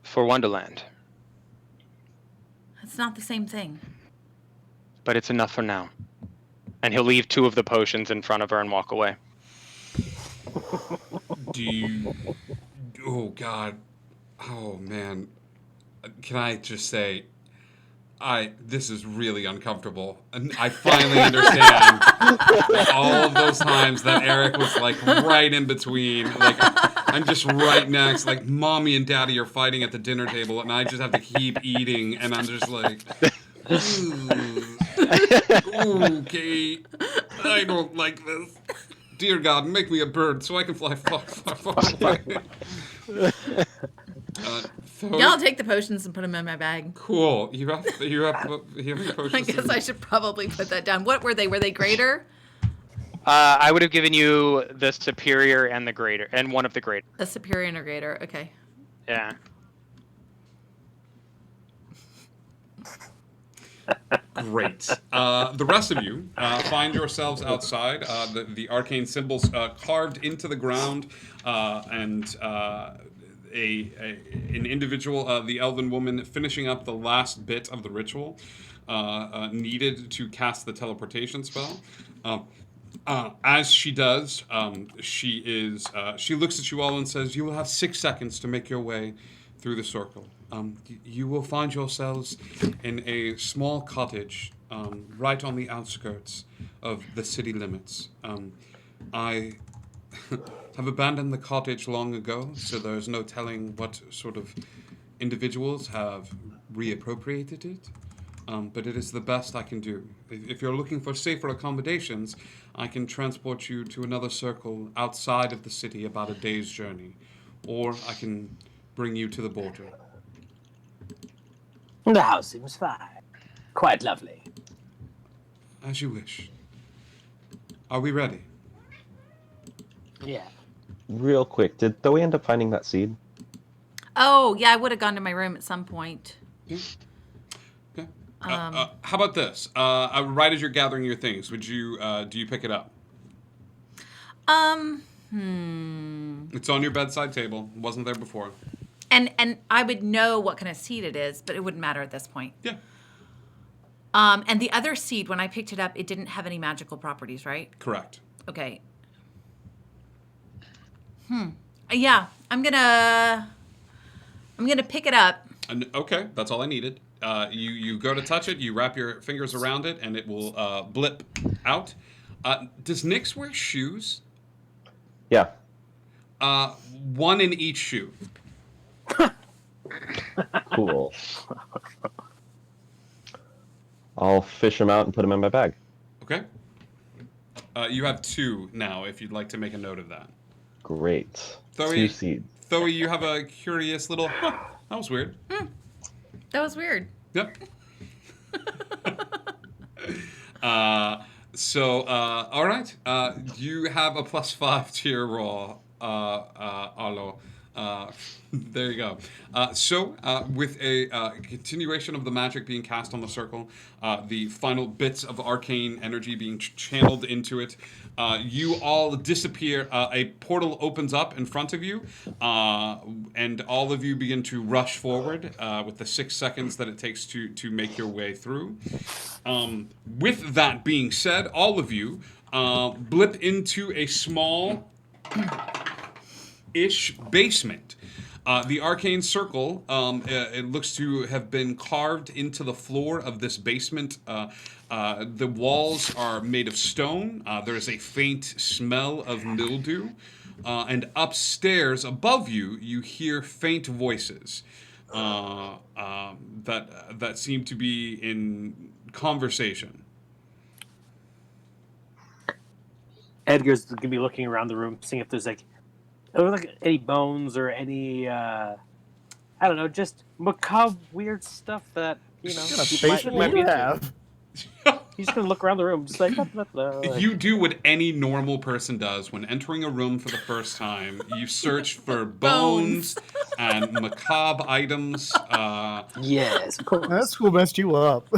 S14: for Wonderland,
S9: It's not the same thing.
S14: but it's enough for now. And he'll leave 2 of the potions in front of her and walk away.
S1: Do you... Oh, God. Oh man, can I just say, this is really uncomfortable, and I finally understand all of those times that Eric was like right in between, like I'm just right next, like mommy and daddy are fighting at the dinner table, and I just have to keep eating, and I'm just like, ooh, Kate, I don't like this. Dear God, make me a bird so I can fly far, far, far away.
S9: Yeah, I'll take the potions and put them in my bag.
S1: Cool. You have potions.
S9: I guess I should probably put that down. What were they? Were they greater?
S12: I would have given you the superior and the greater, and one of the greater.
S9: A superior and a greater. Okay.
S12: Yeah.
S1: Great. The rest of you find yourselves outside. The arcane symbols carved into the ground, and an individual, the elven woman, finishing up the last bit of the ritual needed to cast the teleportation spell. As she does, she looks at you all and says, "You will have 6 seconds to make your way through the circle. You will find yourselves in a small cottage right on the outskirts of the city limits. I have abandoned the cottage long ago, so there's no telling what sort of individuals have reappropriated it. But it is the best I can do. If you're looking for safer accommodations, I can transport you to another circle outside of the city, about a day's journey. Or I can bring you to the border."
S13: The house seems fine. Quite lovely.
S1: As you wish. Are we ready?
S13: Yeah.
S10: Real quick, did Thoe end up finding that seed?
S9: Oh, yeah, I would have gone to my room at some point.
S1: Yeah. Okay. How about this? Right as you're gathering your things, would you do you pick it up? It's on your bedside table. Wasn't there before.
S9: And I would know what kind of seed it is, but it wouldn't matter at this point.
S1: Yeah.
S9: And the other seed, when I picked it up, it didn't have any magical properties, right?
S1: Correct.
S9: Okay. Yeah, I'm gonna pick it up.
S1: And, okay, that's all I needed. You go to touch it, you wrap your fingers around it, and it will blip out. Does Nyx wear shoes?
S10: Yeah.
S1: One in each shoe.
S10: Cool. I'll fish them out and put them in my bag.
S1: Okay. You have 2 now, if you'd like to make a note of that.
S10: Great.
S1: 2
S10: seeds.
S1: Though you have a curious little, that was weird.
S9: That was weird.
S1: Yep. All right. You have a +5 to your roll, Arlo. There you go. With a continuation of the magic being cast on the circle, the final bits of arcane energy being channeled into it, you all disappear. A portal opens up in front of you, and all of you begin to rush forward with the 6 seconds that it takes to make your way through. With that being said, all of you blip into a small ish basement. The arcane circle, it looks to have been carved into the floor of this basement. The walls are made of stone. There is a faint smell of mildew. And upstairs above you, you hear faint voices that seem to be in conversation.
S13: Edgar's gonna be looking around the room, seeing if there's like any bones or any I don't know, just macabre weird stuff that might be have. He's just gonna look around the room, just like
S1: You do what any normal person does when entering a room for the first time. You search for bones and macabre items.
S13: Yes, of course.
S2: That school messed you up.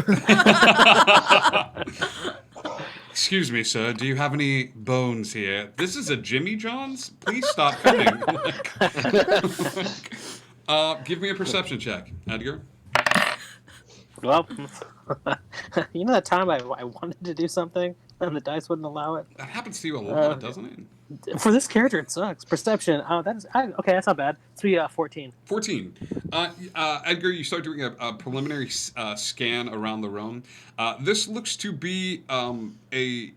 S1: Excuse me, sir. Do you have any bones here? This is a Jimmy John's? Please stop coming. Give me a perception check, Edgar.
S13: Well, you know that time I wanted to do something and the dice wouldn't allow it?
S1: That happens to you a lot, doesn't it?
S13: For this character, it sucks. Perception. Oh, okay. That's not bad. It's 14.
S1: 14. Edgar, you start doing a preliminary scan around the room. This looks to be a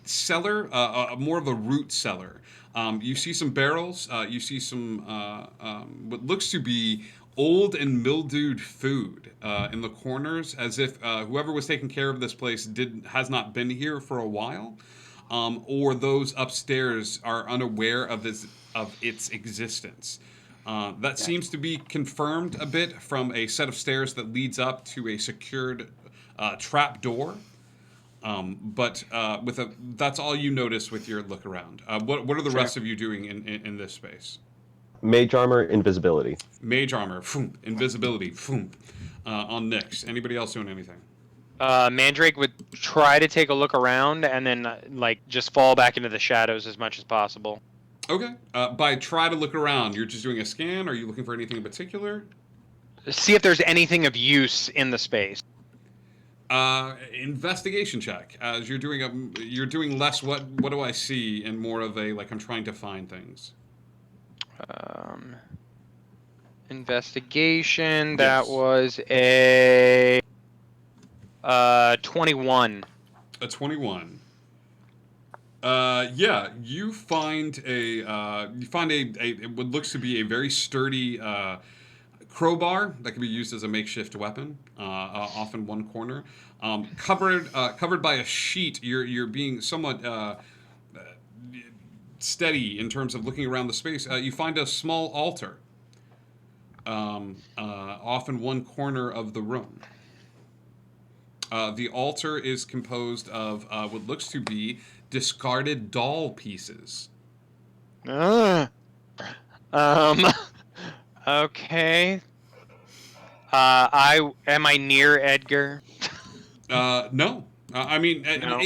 S1: cellar, more of a root cellar. You see some barrels. You see some what looks to be old and mildewed food in the corners, as if whoever was taking care of this place has not been here for a while. Or those upstairs are unaware of its existence. That seems to be confirmed a bit from a set of stairs that leads up to a secured trap door. But that's all you notice with your look around. What are the rest of you doing in this space?
S10: Mage armor, invisibility.
S1: Mage armor, invisibility, on Nyx. Anybody else doing anything?
S12: Mandrake would try to take a look around and then just fall back into the shadows as much as possible.
S1: Okay. By try to look around, you're just doing a scan? Are you looking for anything in particular?
S12: See if there's anything of use in the space.
S1: Investigation check. As you're doing less what do I see, and more of a I'm trying to find things.
S12: Investigation. That was a 21.
S1: A 21. Yeah, you find a what looks to be a very sturdy crowbar that can be used as a makeshift weapon, off in one corner, covered by a sheet. You're being somewhat steady in terms of looking around the space. You find a small altar off in one corner of the room. The altar is composed of what looks to be discarded doll pieces.
S12: Okay. Am I near Edgar?
S1: No. I mean,
S12: No.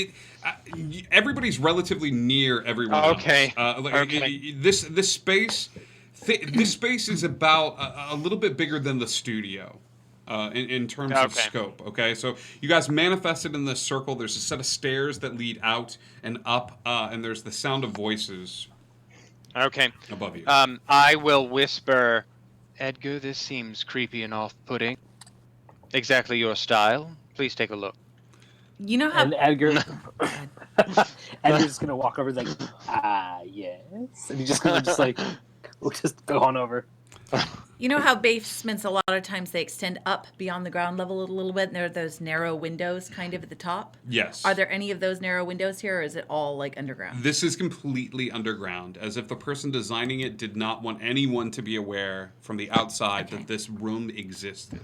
S1: Everybody's relatively near everyone else.
S12: Okay.
S1: This space is about a little bit bigger than the studio. In terms of scope, okay? So you guys manifested in this circle. There's a set of stairs that lead out and up, and there's the sound of voices above you.
S12: I will whisper, Edgar, this seems creepy and off-putting. Exactly your style. Please take a look.
S9: You know how...
S13: And Edgar's just going to walk over and yes. And he's just going to we'll just go on over.
S9: You know how basements, a lot of times they extend up beyond the ground level a little bit, and there are those narrow windows kind of at the top?
S1: Yes.
S9: Are there any of those narrow windows here, or is it all underground?
S1: This is completely underground, as if the person designing it did not want anyone to be aware from the outside that this room existed.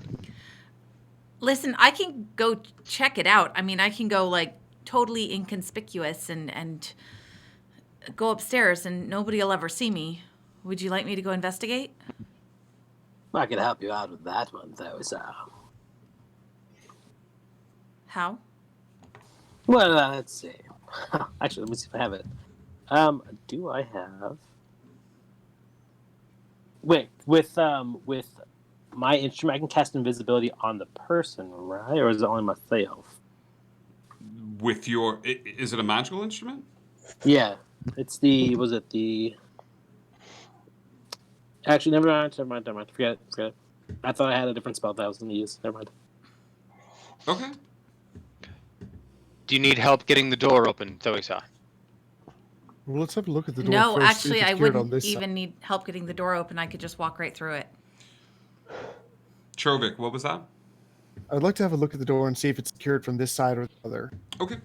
S9: Listen, I can go check it out. I mean, I can go totally inconspicuous and go upstairs and nobody will ever see me. Would you like me to go investigate?
S13: I could help you out with that one, though, so...
S9: How?
S13: Well, let's see. Actually, let me see if I have it. Do I have... Wait, with my instrument, I can cast invisibility on the person, right? Or is it only myself?
S1: With your... Is it a magical instrument?
S13: Yeah. It's the... Was it the... Actually, never mind. Forget it. I thought I had a different spell that I was going to use. Never mind.
S1: Okay.
S12: Do you need help getting the door open, Zoe-san?
S2: Well, let's have a look at the door
S9: No,
S2: first,
S9: actually,
S2: see if
S9: I
S2: it's secured on
S9: wouldn't
S2: this
S9: even
S2: side.
S9: need help getting the door open. I could just walk right through it.
S1: Chovik, what was that?
S2: I'd like to have a look at the door and see if it's secured from this side or the other.
S1: Okay.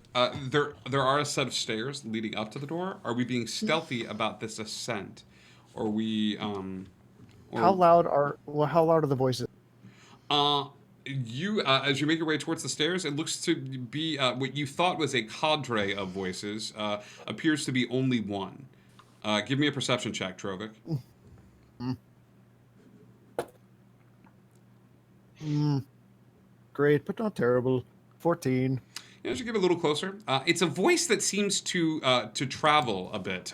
S1: There are a set of stairs leading up to the door. Are we being stealthy about this ascent? Or are we...
S2: How loud are the voices?
S1: You, as you make your way towards the stairs, it looks to be what you thought was a cadre of voices, appears to be only one. Give me a perception check, Trovik.
S2: Great, but not terrible. 14.
S1: As you get a little closer, it's a voice that seems to travel a bit.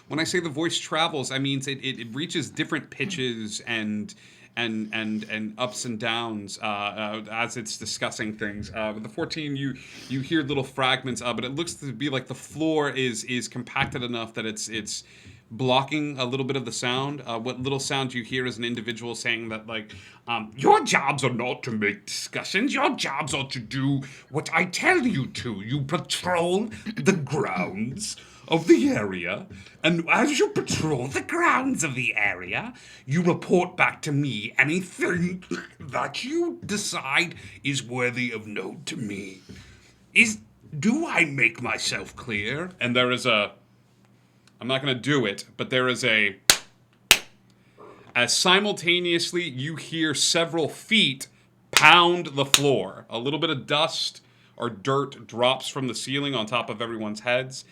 S1: When I say the voice travels, I mean it reaches different pitches and and ups and downs as it's discussing things. With the 14, you hear little fragments, but it looks to be like the floor is compacted enough that it's blocking a little bit of the sound. What little sound you hear is an individual saying that, like, your jobs are not to make discussions. Your jobs are to do what I tell you to. You patrol the grounds of the area, and as you patrol the grounds of the area, you report back to me anything that you decide is worthy of note to me. Do I make myself clear? And there is I'm not going to do it, but there is as simultaneously you hear several feet pound the floor. A little bit of dust or dirt drops from the ceiling on top of everyone's heads,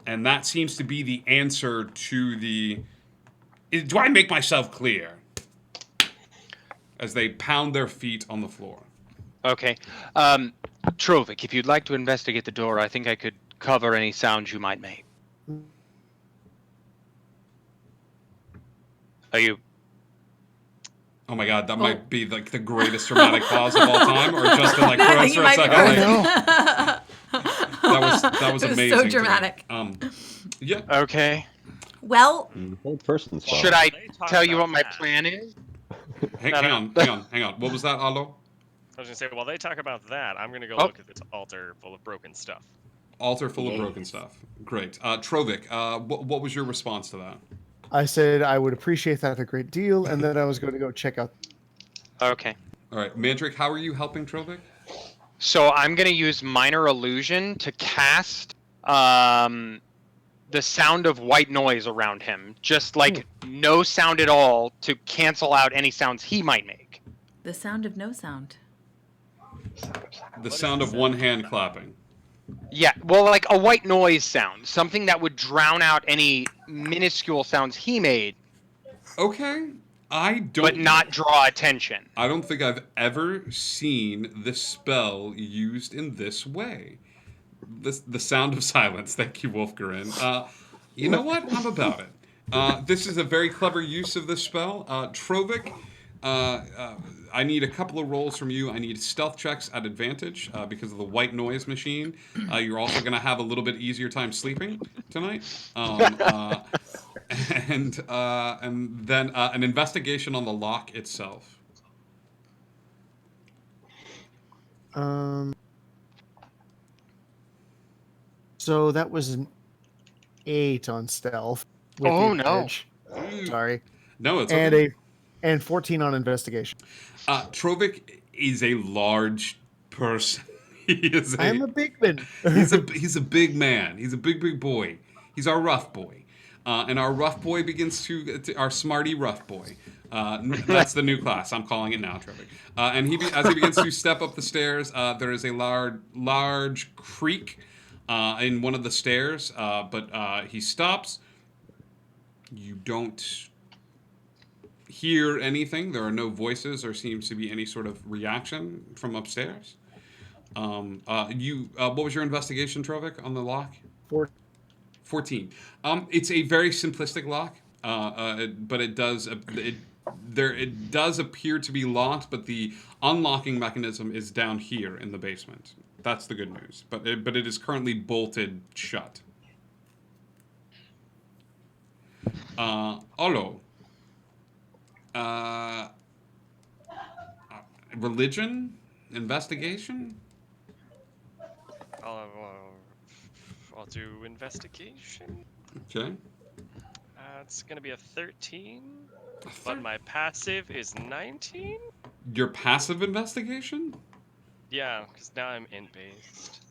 S1: and that seems to be the answer to do I make myself clear? As they pound their feet on the floor.
S12: Okay. Trovik, if you'd like to investigate the door, I think I could cover any sounds you might make. Are you...
S1: Oh my god, that might be like the greatest dramatic pause of all time, or just like for us for a second. That was amazing.
S9: So dramatic.
S1: Yeah.
S12: Okay.
S9: Well,
S10: Hold person spot.
S12: Should I tell you what my plan is?
S1: Hang on. What was that, Aldo?
S11: I was gonna say, while they talk about that, I'm gonna go look at this altar full of broken stuff.
S1: Altar full of broken stuff. Great. Trovik, what was your response to that?
S2: I said I would appreciate that a great deal, and then I was going to go check out.
S12: Okay.
S1: All right, Mandrick, how are you helping Trovik?
S12: So I'm going to use Minor Illusion to cast the sound of white noise around him. Just like no sound at all to cancel out any sounds he might make.
S9: the sound of no sound.
S1: The sound of one hand clapping.
S12: Yeah, well, like a white noise sound. Something that would drown out any minuscule sounds he made.
S1: Okay.
S12: But not draw attention.
S1: I don't think I've ever seen this spell used in this way. The sound of silence. Thank you, Wolfgarin. You know what? I'm about it. This is a very clever use of this spell. Trovik, I need a couple of rolls from you. I need stealth checks at advantage because of the white noise machine. You're also going to have a little bit easier time sleeping tonight. And then an investigation on the lock itself.
S2: So that was an 8 on stealth.
S12: Oh no!
S2: Sorry.
S1: No, it's
S2: and
S1: okay.
S2: and 14 on investigation.
S1: Trovik is a large person.
S2: I'm a big man.
S1: he's a big man. He's a big boy. He's our rough boy. And our rough boy begins to our smarty rough boy. That's the new class. I'm calling it now, Trovik. And as he begins to step up the stairs, there is a large creak in one of the stairs. But he stops. You don't hear anything. There are no voices or seems to be any sort of reaction from upstairs. What was your investigation, Trovik, on the lock? 14. It's a very simplistic lock, but it does appear to be locked, but the unlocking mechanism is down here in the basement. That's the good news. But it is currently bolted shut. Olo. Religion? Investigation?
S11: I'll do investigation.
S1: Okay.
S11: It's gonna be a 13, but my passive is 19.
S1: Your passive investigation?
S11: Yeah, because now I'm int-based.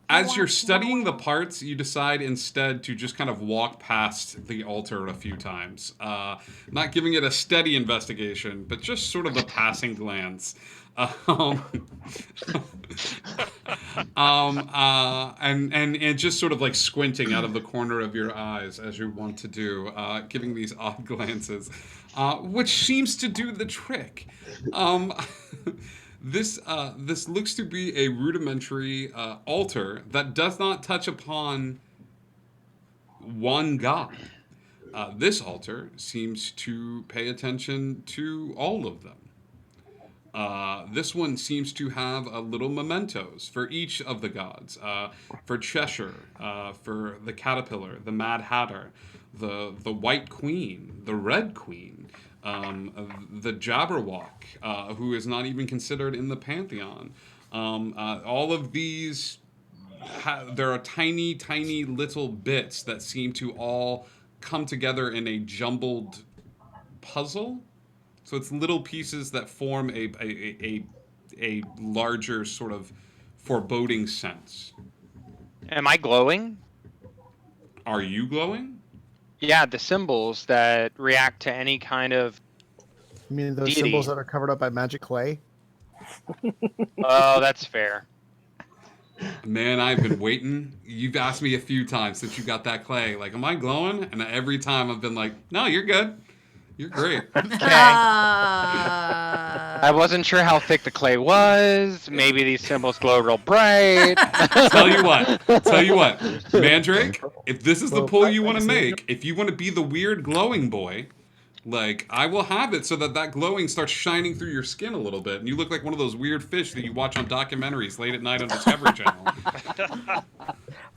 S1: As you're studying the parts, you decide instead to just kind of walk past the altar a few times. Not giving it a steady investigation, but just sort of a passing glance. And just sort of like squinting out of the corner of your eyes as you want to do, giving these odd glances, which seems to do the trick. This looks to be a rudimentary altar that does not touch upon one god. This altar seems to pay attention to all of them. This one seems to have little mementos for each of the gods. For Cheshire, for the Caterpillar, the Mad Hatter, the White Queen, the Red Queen, the Jabberwock, who is not even considered in the Pantheon. All of these, there are tiny, tiny little bits that seem to all come together in a jumbled puzzle. So it's little pieces that form a larger sort of foreboding sense.
S12: Am I glowing?
S1: Are you glowing?
S12: Yeah, the symbols that react to any kind of
S2: You mean those
S12: deity.
S2: symbols that are covered up by magic clay?
S12: Oh, that's fair.
S1: Man, I've been waiting. You've asked me a few times since you got that clay. Like, am I glowing? And every time I've been like, no, you're good. You're great.
S12: I wasn't sure how thick the clay was. Maybe these symbols glow real bright.
S1: Tell you what, Mandrake, if this is the pull you want to make, if you want to be the weird glowing boy, like, I will have it so that glowing starts shining through your skin a little bit, and you look like one of those weird fish that you watch on documentaries late at night on Discovery Channel.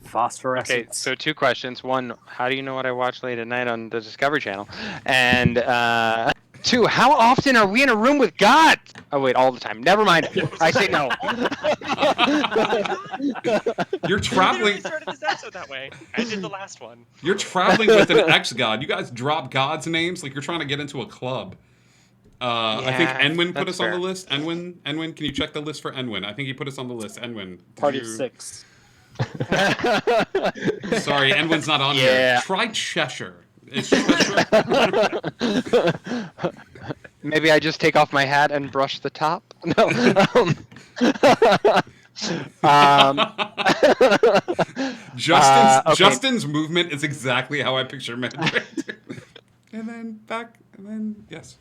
S13: Phosphorescence.
S12: Okay, so 2 questions. 1, how do you know what I watch late at night on the Discovery Channel? And 2, how often are we in a room with God? Oh wait, all the time. Never mind. I say no.
S1: You're traveling.
S11: I started this episode that way. I did the last one.
S1: You're traveling with an ex-god. You guys drop gods' names like you're trying to get into a club. I think Enwin put us on the list. Enwin, can you check the list for Enwin? I think he put us on the list. Enwin.
S13: Party of 6.
S1: Sorry, Enwin's not on here. Try Cheshire. Is Cheshire?
S12: Maybe I just take off my hat and brush the top? No.
S1: Justin's movement is exactly how I picture Mandrake. And then back, and then yes.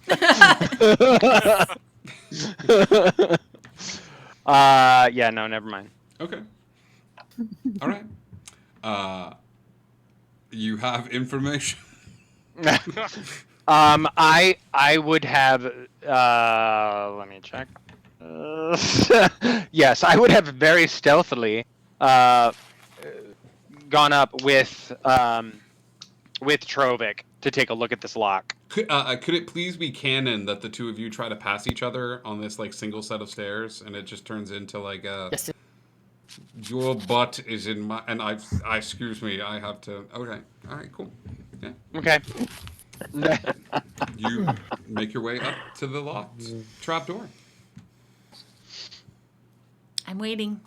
S12: Yeah, no, never mind.
S1: Okay. All right. You have information.
S12: I would have. Let me check. Yes, I would have very stealthily gone up with Trovic to take a look at this lock.
S1: Could it please be canon that the two of you try to pass each other on this like single set of stairs, and it just turns into like a.
S9: Yes.
S1: Your butt is in my, and I excuse me, I have to. Okay, all right, cool. Yeah.
S12: Okay.
S1: You make your way up to the locked trap door.
S9: I'm waiting.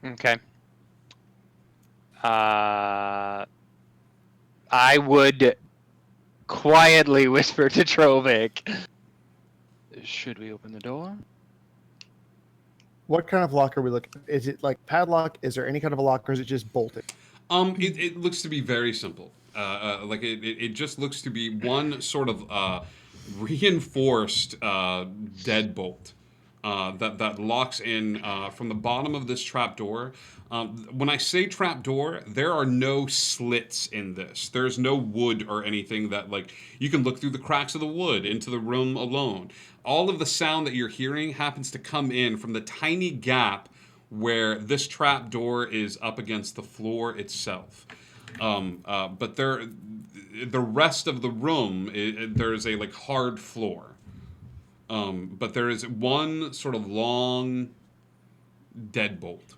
S12: Okay. I would quietly whisper to Trovic. Should we open the door?
S2: What kind of lock are we looking at? Is it like padlock? Is there any kind of a lock, or is it just bolted?
S1: It looks to be very simple. Like it just looks to be one sort of reinforced deadbolt that locks in from the bottom of this trap door. When I say trap door, there are no slits in this. There's no wood or anything that like you can look through the cracks of the wood into the room alone. All of the sound that you're hearing happens to come in from the tiny gap where this trap door is up against the floor itself. But the rest of the room, there's a like hard floor. But there is one sort of long deadbolt.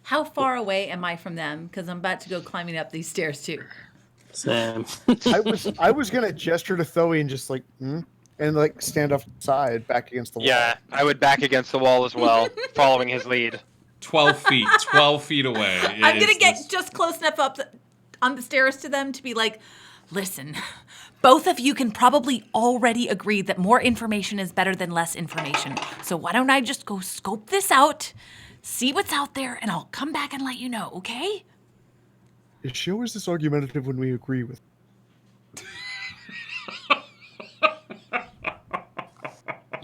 S9: How far away am I from them? Because I'm about to go climbing up these stairs too.
S13: Sam.
S2: I was gonna gesture to Thoe and just like, and like stand off the side, back against the wall.
S12: Yeah, I would back against the wall as well, following his lead.
S1: 12 feet. 12 feet away.
S9: I'm gonna get just close enough up on the stairs to them to be like, listen, both of you can probably already agree that more information is better than less information. So why don't I just go scope this out, see what's out there, and I'll come back and let you know, okay?
S2: Is she always this argumentative when we agree with?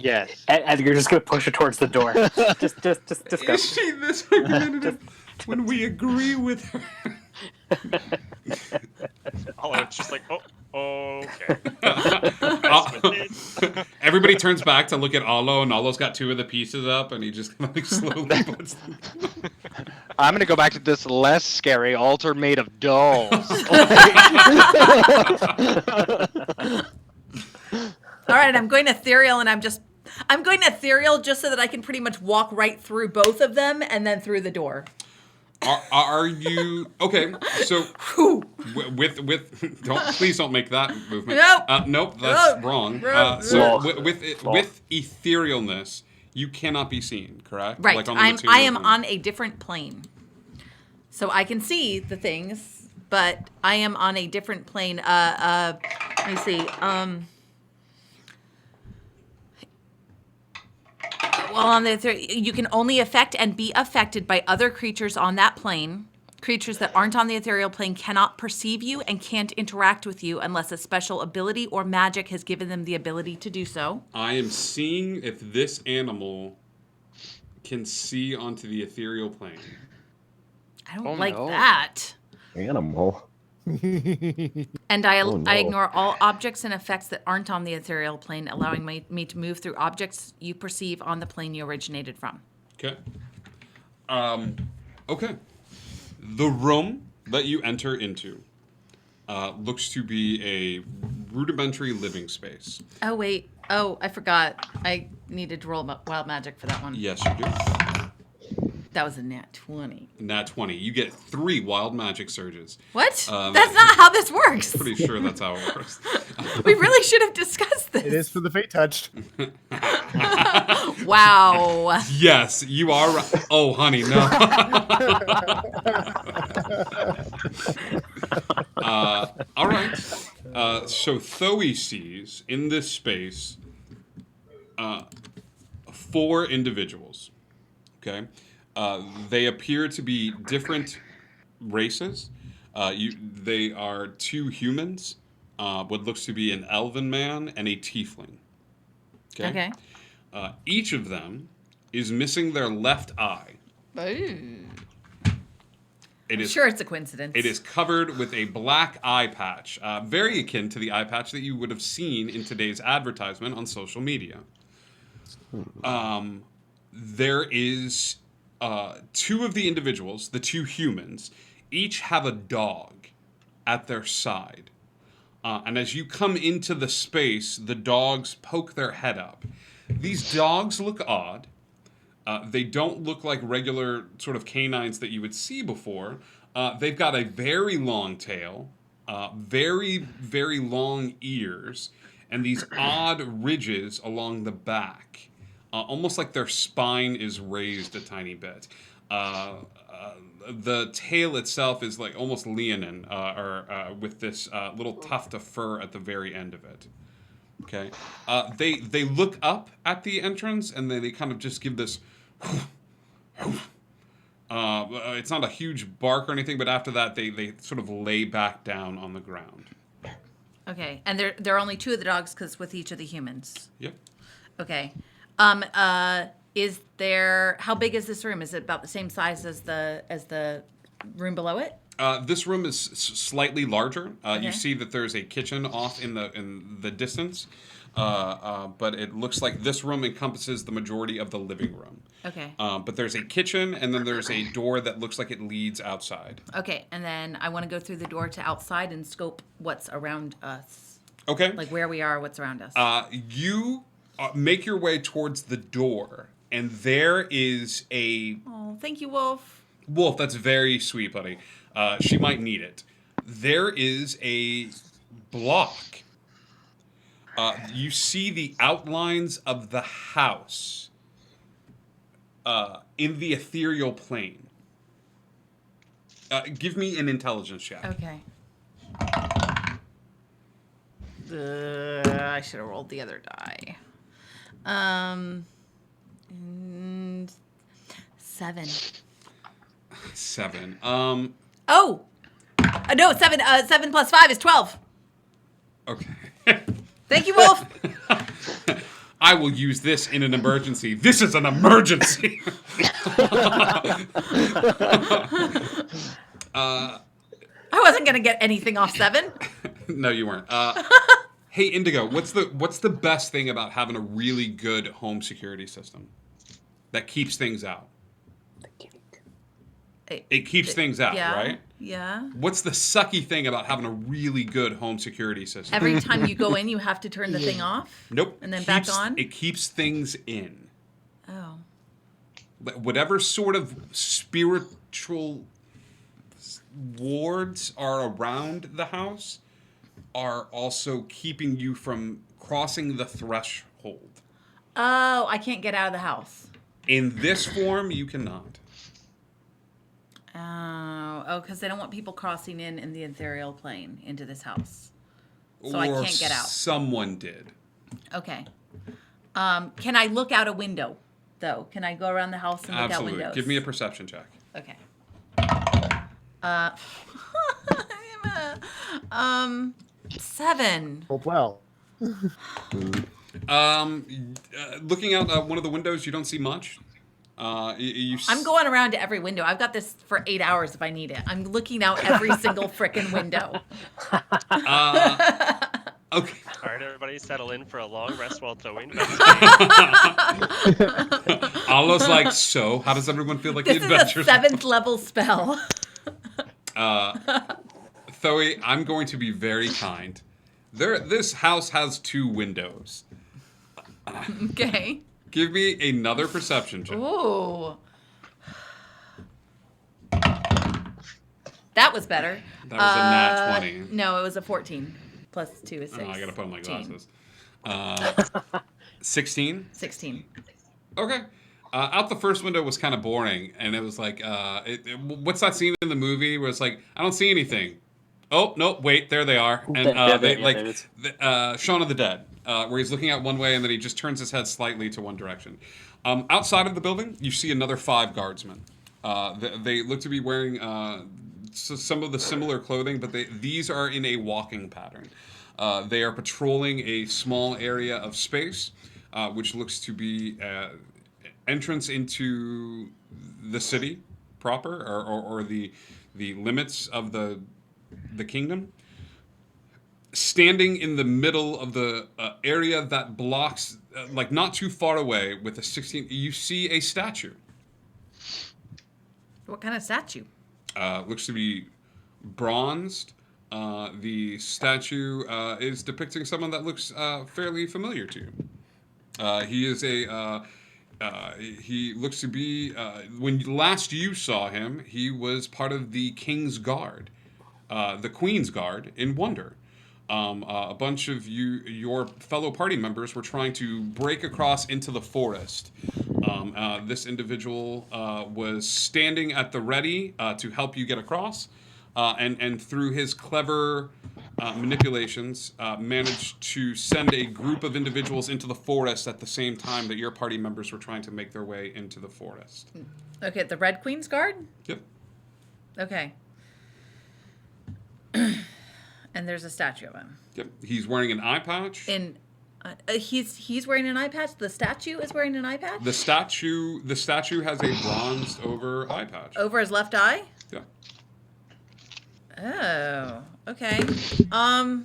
S12: Yes.
S13: Edgar just gonna push her towards the door. just go.
S1: Is she this argumentative when we agree with her?
S11: Oh, it's just like, oh, okay.
S1: Everybody turns back to look at Alo, and Alo's got 2 of the pieces up, and he just like slowly puts them.
S14: I'm gonna go back to this less scary altar made of dolls.
S9: All right, I'm going ethereal, and I'm going ethereal just so that I can pretty much walk right through both of them and then through the door.
S1: Are you okay? So with please don't make that movement. Nope, that's wrong. So with etherealness, you cannot be seen, correct?
S9: Right.
S1: Like on
S9: I am
S1: plane.
S9: on a different plane, so I can see the things, but I am on a different plane. Let me see. Well, on you can only affect and be affected by other creatures on that plane. Creatures that aren't on the ethereal plane cannot perceive you and can't interact with you unless a special ability or magic has given them the ability to do so.
S1: I am seeing if this animal can see onto the ethereal plane.
S9: I don't like that.
S10: Animal.
S9: And I ignore all objects and effects that aren't on the ethereal plane, allowing me to move through objects you perceive on the plane you originated from.
S1: Okay. Okay. The room that you enter into looks to be a rudimentary living space.
S9: Oh, wait. Oh, I forgot. I needed to roll wild magic for that one.
S1: Yes, you do.
S9: That was a nat 20.
S1: Nat 20. You get 3 wild magic surges.
S9: What? That's not how this works.
S1: Pretty sure that's how it works.
S9: We really should have discussed this.
S2: It is for the fate touched.
S9: Wow.
S1: Yes, you are right. Oh, honey, no. All right. So Thoe sees in this space 4 individuals. Okay. They appear to be different races. They are 2 humans, what looks to be an elven man and a tiefling. Okay. Each of them is missing their left eye.
S9: I'm
S1: It
S9: sure it's a coincidence.
S1: It is covered with a black eye patch, very akin to the eye patch that you would have seen in today's advertisement on social media. There is 2 of the individuals, the 2 humans, each have a dog at their side. And as you come into the space, the dogs poke their head up. These dogs look odd. They don't look like regular sort of canines that you would see before. They've got a very long tail, very, very long ears, and these odd ridges along the back. Almost like their spine is raised a tiny bit. The tail itself is like almost leonine, with this little tuft of fur at the very end of it. Okay, they look up at the entrance and they kind of just give this. It's not a huge bark or anything, but after that they sort of lay back down on the ground.
S9: Okay, and there are only 2 of the dogs because with each of the humans.
S1: Yep.
S9: Okay. Is there? How big is this room? Is it about the same size as the room below it?
S1: This room is slightly larger.
S9: Okay.
S1: You see that there's a kitchen off in the distance, but it looks like this room encompasses the majority of the living room.
S9: Okay.
S1: But there's a kitchen, and then there's a door that looks like it leads outside.
S9: Okay, and then I want to go through the door to outside and scope what's around us.
S1: Okay.
S9: Like where we are, what's around us.
S1: You make your way towards the door, and there is a...
S9: Oh, thank you, Wolf.
S1: Wolf, that's very sweet, buddy. She might need it. There is a block. You see the outlines of the house in the ethereal plane. Give me an intelligence check.
S9: Okay. I should have rolled the other die. 7.
S1: 7.
S9: Oh! No, 7. 7 plus 5 is 12.
S1: Okay.
S9: Thank you, Wolf.
S1: I will use this in an emergency. This is an emergency.
S9: I wasn't gonna get anything off 7.
S1: No, you weren't. Hey, Indigo, what's the best thing about having a really good home security system that keeps things out? It keeps things out, right?
S9: Yeah.
S1: What's the sucky thing about having a really good home security system?
S9: Every time you go in, you have to turn the thing off?
S1: Nope.
S9: And then back on?
S1: It keeps things in.
S9: Oh.
S1: Whatever sort of spiritual wards are around the house are also keeping you from crossing the threshold.
S9: Oh, I can't get out of the house.
S1: In this form, you cannot.
S9: Oh, because they don't want people crossing in the ethereal plane into this house. So I can't get out.
S1: Someone did.
S9: Okay. Can I look out a window, though? Can I go around the house and look out windows?
S1: Give me a perception check.
S9: Okay. 7.
S2: Oh, wow.
S1: Looking out one of the windows, you don't see much.
S9: I'm going around to every window. I've got this for 8 hours if I need it. I'm looking out every single frickin' window.
S1: Okay.
S11: All right, everybody, settle in for a long rest while throwing.
S1: Allah's like, so how does everyone feel like
S9: This
S1: the adventure?
S9: is a 7th level spell.
S1: Thoe, I'm going to be very kind. This house has 2 windows.
S9: Okay.
S1: Give me another perception check.
S9: Ooh. That was better.
S1: That was a nat 20.
S9: No, it was a 14. Plus 2 is 6.
S1: Oh, I gotta put on my glasses. 16?
S9: 16.
S1: Okay. Out the first window was kind of boring, and it was like, what's that scene in the movie where it's like, I don't see anything. Oh, no, wait, there they are. And Shaun of the Dead, where he's looking out one way and then he just turns his head slightly to one direction. Outside of the building, you see another 5 guardsmen. They look to be wearing some of the similar clothing, but these are in a walking pattern. They are patrolling a small area of space, which looks to be entrance into the city proper, or the limits of the kingdom. Standing in the middle of the area that blocks, like not too far away, with a 16, you see a statue.
S9: What kind of statue?
S1: Looks to be bronzed. The statue is depicting someone that looks fairly familiar to you. He is he looks to be, when last you saw him, he was part of the King's Guard, the Queen's Guard in Wonder. A bunch of your fellow party members were trying to break across into the forest. This individual was standing at the ready to help you get across, and through his clever manipulations, managed to send a group of individuals into the forest at the same time that your party members were trying to make their way into the forest.
S9: Okay, the Red Queen's Guard?
S1: Yep.
S9: Okay. And there's a statue of him.
S1: Yep. He's wearing an eye patch.
S9: He's wearing an eye patch. The statue is wearing an eye patch.
S1: The statue has a bronzed over eye patch.
S9: Over his left eye.
S1: Yeah.
S9: Oh. Okay. I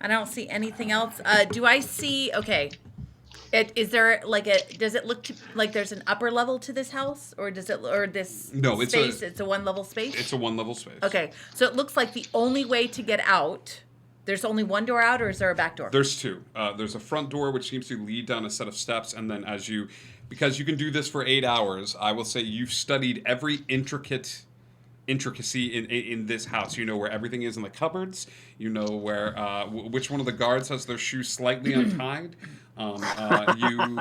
S9: don't see anything else. Do I see? Okay. Is there like does it look like there's an upper level to this house, or this
S1: No, it's
S9: space? It's a 1 level space.
S1: It's a 1 level space.
S9: Okay, so it looks like the only way to get out. There's only one door out, or is there a back door?
S1: There's 2. There's a front door which seems to lead down a set of steps, and then because you can do this for 8 hours, I will say you've studied every intricacy in this house. You know where everything is in the cupboards. You know where which one of the guards has their shoes slightly untied.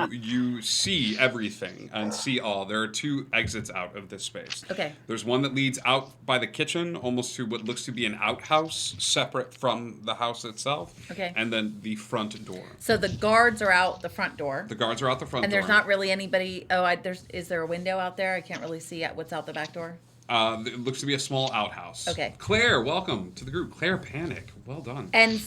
S1: You see everything and see all. There are 2 exits out of this space.
S9: Okay.
S1: There's one that leads out by the kitchen, almost to what looks to be an outhouse, separate from the house itself.
S9: Okay.
S1: And then the front door.
S9: So the guards are out the front door.
S1: The guards are out the front door.
S9: And there's not really anybody. Is there a window out there? I can't really see what's out the back door.
S1: It looks to be a small outhouse.
S9: Okay.
S1: Claire, welcome to the group. Claire Panic. Well done.
S9: And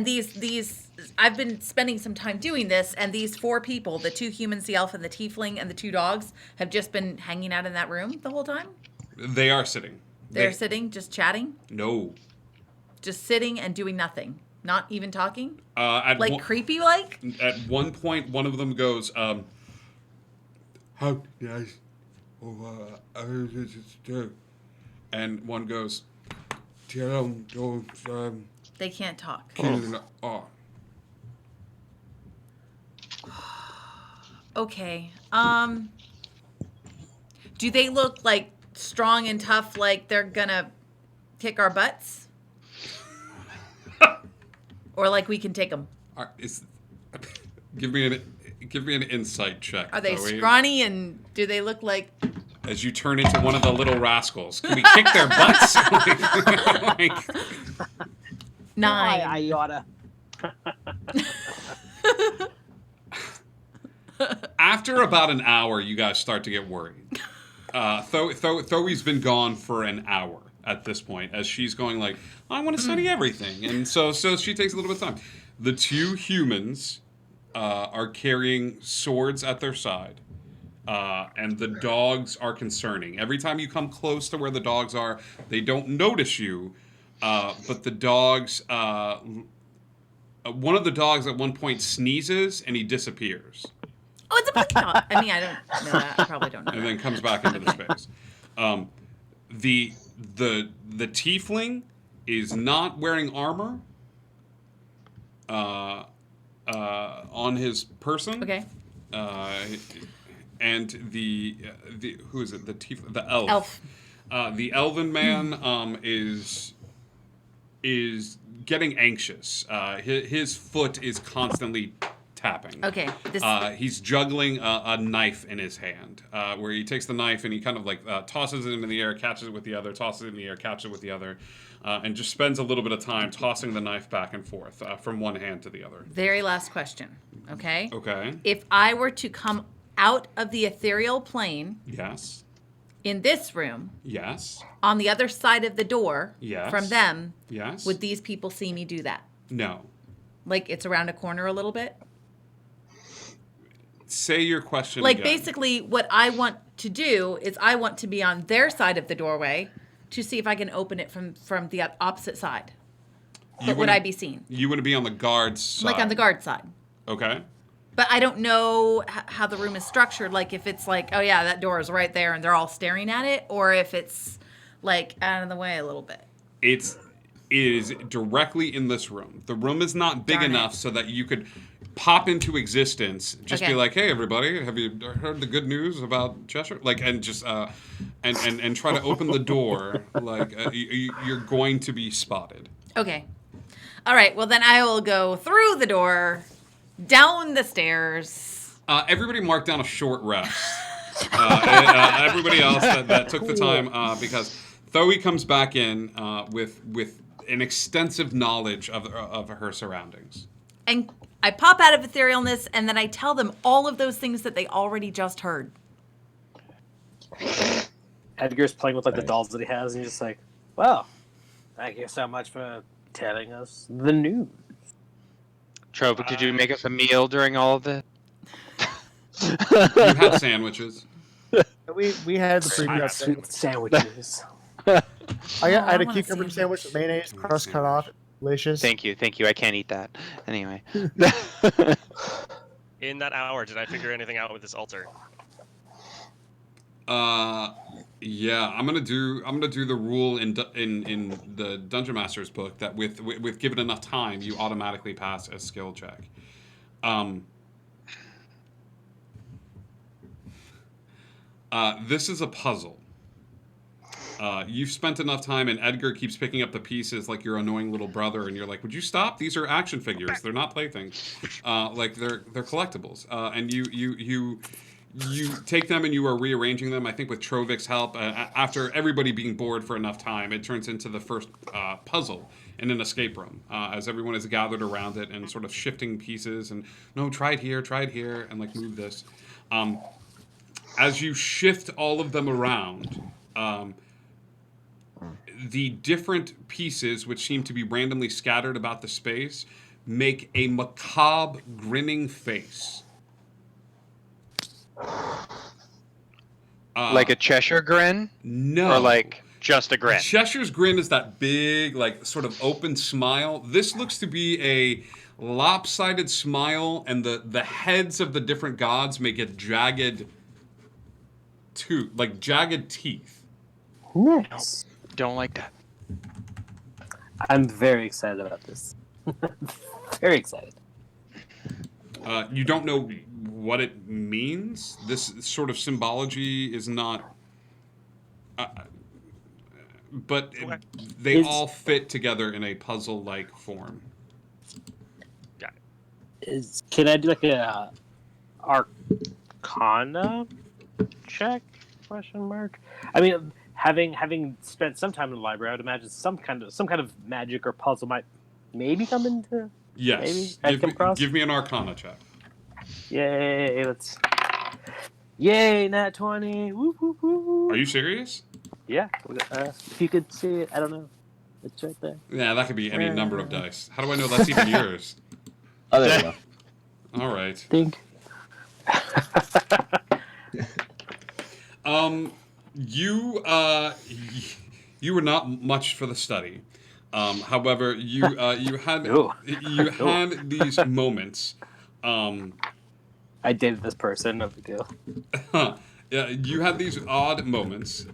S9: these I've been spending some time doing this, and these 4 people, the 2 humans, the elf and the tiefling, and the 2 dogs, have just been hanging out in that room the whole time?
S1: They are sitting.
S9: They're sitting, just chatting?
S1: No.
S9: Just sitting and doing nothing? Not even talking?
S1: Like
S9: creepy-like?
S1: At one point, one of them goes, how nice. And one goes,
S9: they can't talk. Okay. Do they look like strong and tough, like they're gonna kick our butts? Or like we can take them?
S1: Give me an insight check.
S9: Are they
S1: Zoe.
S9: scrawny and do they look like...
S1: As you turn into one of the little rascals. Can we kick their butts? Like,
S9: 9.
S13: I oughta.
S1: After about an hour, you guys start to get worried. Thoe's been gone for an hour at this point, as she's going like, I want to study everything. And so she takes a little bit of time. The 2 humans are carrying swords at their side. And the dogs are concerning. Every time you come close to where the dogs are, they don't notice you. But the dogs, one of the dogs at one point sneezes and he disappears.
S9: Oh, it's a puppy dog. I mean, I don't know that. I probably don't know
S1: And
S9: that.
S1: then comes back into the space. The tiefling is not wearing armor on his person.
S9: Okay.
S1: And the who is it? The elf. The elven man is getting anxious. His foot is constantly tapping.
S9: Okay.
S1: He's juggling a knife in his hand, where he takes the knife and he kind of like tosses it into the air, catches it with the other, tosses it in the air, catches it with the other, and just spends a little bit of time tossing the knife back and forth from one hand to the other.
S9: Very last question. Okay.
S1: Okay.
S9: If I were to come out of the ethereal plane
S1: Yes.
S9: in this room,
S1: Yes.
S9: on the other side of the door
S1: Yes.
S9: from them,
S1: Yes.
S9: would these people see me do that?
S1: No.
S9: Like it's around a corner a little bit?
S1: Say your question
S9: Like
S1: again.
S9: basically what I want to do is I want to be on their side of the doorway to see if I can open it from the opposite side. But would I be seen?
S1: You want to be on the guard's side.
S9: Like on the guard side.
S1: Okay.
S9: But I don't know how the room is structured. Like if it's like, oh yeah, that door is right there and they're all staring at it, or if it's like out of the way a little bit.
S1: It is directly in this room. The room is not big
S9: Darn
S1: enough so that you could pop into existence. Just
S9: Okay.
S1: be like, hey everybody, have you heard the good news about Cheshire? Like, and just and try to open the door. Like you're going to be spotted.
S9: Okay. All right. Well, then I will go through the door, down the stairs.
S1: Everybody marked down a short rest. Everybody else that took the time because Thoe comes back in with an extensive knowledge of her surroundings.
S9: And I pop out of etherealness, and then I tell them all of those things that they already just heard.
S13: Edgar's playing with like the dolls that he has, and he's just like, "Well, thank you so much for telling us the news."
S14: Trova, could you make us a meal during all of this?
S1: You had sandwiches.
S2: We had the previous
S13: Sweet sandwiches.
S2: I had a
S9: wanna
S2: cucumber
S9: see
S2: sandwich with mayonnaise, crust cut off, delicious.
S14: Thank you. I can't eat that. Anyway.
S11: In that hour, did I figure anything out with this altar?
S1: Yeah, I'm gonna do the rule in the Dungeon Master's book that with given enough time, you automatically pass a skill check. This is a puzzle. You've spent enough time, and Edgar keeps picking up the pieces like your annoying little brother, and you're like, "Would you stop? These are action figures. They're not playthings. Like they're collectibles." And you take them and you are rearranging them. I think with Trovik's help, after everybody being bored for enough time, it turns into the first puzzle in an escape room, as everyone is gathered around it and sort of shifting pieces and no, try it here, and like move this. As you shift all of them around, the different pieces, which seem to be randomly scattered about the space, make a macabre, grinning face.
S14: Like a Cheshire grin?
S1: No.
S14: Or like...
S12: just a grin?
S1: Cheshire's grin is that big, like, sort of open smile. This looks to be a lopsided smile, and the heads of the different gods make it jagged jagged teeth.
S13: Nice.
S12: Don't like that.
S13: I'm very excited about this. Very excited.
S1: You don't know what it means. This sort of symbology is not... but they all fit together in a puzzle-like form.
S13: Can I do like a Arcana check? Question mark. I mean, having spent some time in the library, I would imagine some kind of magic or puzzle might maybe come into.
S1: Yes.
S13: Maybe
S1: Give me an Arcana check.
S13: Yay! Yay! Nat 20. Woo, woo, woo.
S1: Are you serious?
S13: Yeah. If you could see it, I don't know. It's right there.
S1: Yeah, that could be any number of dice. How do I know that's even yours?
S10: Oh, there you go.
S1: All right.
S13: Think.
S1: You were not much for the study. However, you had these moments.
S13: I dated this person. No big deal.
S1: Yeah, you had these odd moments,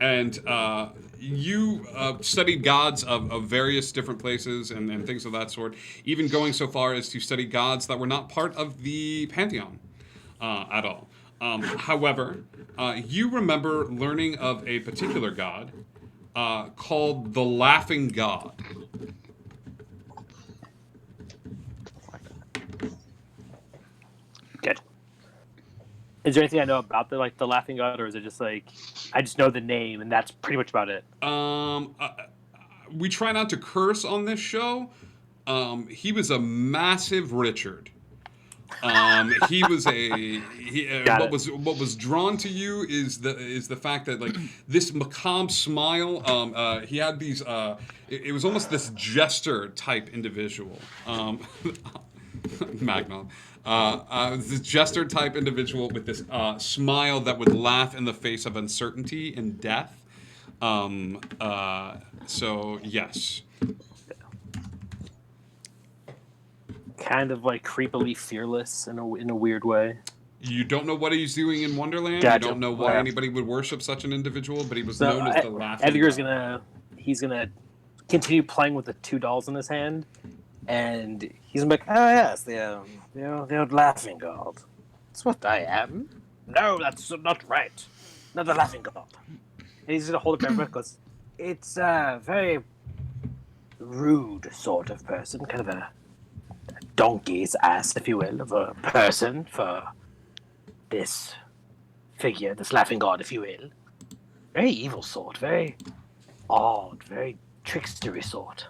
S1: and you studied gods of various different places and things of that sort, even going so far as to study gods that were not part of the pantheon at all. However, you remember learning of a particular god called the Laughing God.
S13: Good. Is there anything I know about the Laughing God, or is it just like I just know the name and that's pretty much about it?
S1: We try not to curse on this show. He was a massive Richard. What was drawn to you is the fact that like this macabre smile. He had these. It was almost this jester type individual. Magnon. This jester type individual with this smile that would laugh in the face of uncertainty and death. So yes.
S13: Kind of like creepily fearless in a weird way.
S1: You don't know what he's doing in Wonderland.
S13: Gotcha.
S1: You don't know why anybody would worship such an individual, but he was known as the Laughing
S13: Edgar's
S1: God.
S13: he's gonna continue playing with the 2 dolls in his hand, and he's gonna be like, oh yes, the old Laughing God. That's what I am. No, that's not right. Not the Laughing God. And he's gonna hold it very because it's a very rude sort of person, kind of a donkey's ass, if you will, of a person for this figure, this Laughing God, if you will. Very evil sort, very odd, very trickstery sort.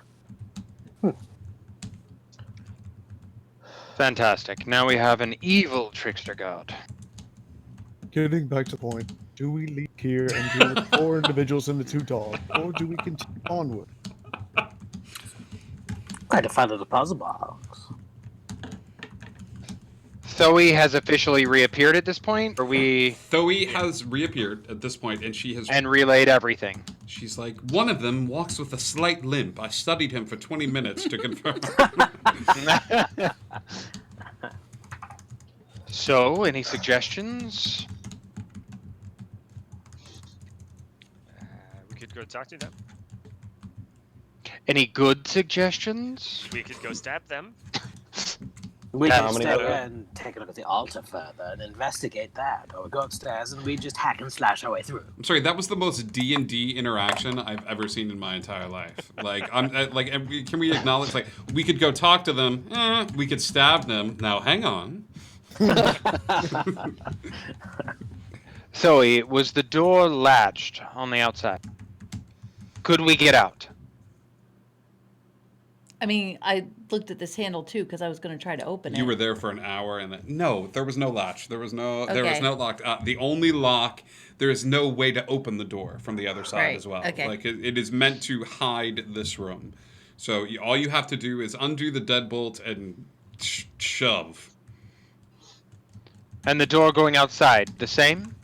S12: Fantastic. Now we have an evil trickster god.
S2: Getting back to the point, do we leave here and deal with 4 individuals and the 2 dogs, or do we continue onward?
S13: I had to find the puzzle box.
S12: Thoe has officially reappeared at this point, or we...
S1: Thoe has reappeared at this point, and she has...
S12: And relayed everything.
S1: She's like, one of them walks with a slight limp. I studied him for 20 minutes to confirm.
S12: So, any suggestions?
S11: We could go talk to them.
S12: Any good suggestions?
S11: We could go stab them.
S13: We can stay and take a look at the altar further and investigate that, or go upstairs and we just hack and slash our way through.
S1: I'm sorry, that was the most D&D interaction I've ever seen in my entire life. Like, can we acknowledge, like, we could go talk to them, we could stab them. Now, hang on.
S12: Thoe, was the door latched on the outside? Could we get out?
S9: I mean, I looked at this handle too because I was going to try to open it.
S1: You were there for an hour, and then no, there was no latch. There was no lock. The only lock. There is no way to open the door from the other side as well.
S9: Okay.
S1: Like it is meant to hide this room. So all you have to do is undo the deadbolt and shove.
S12: And the door going outside, the same?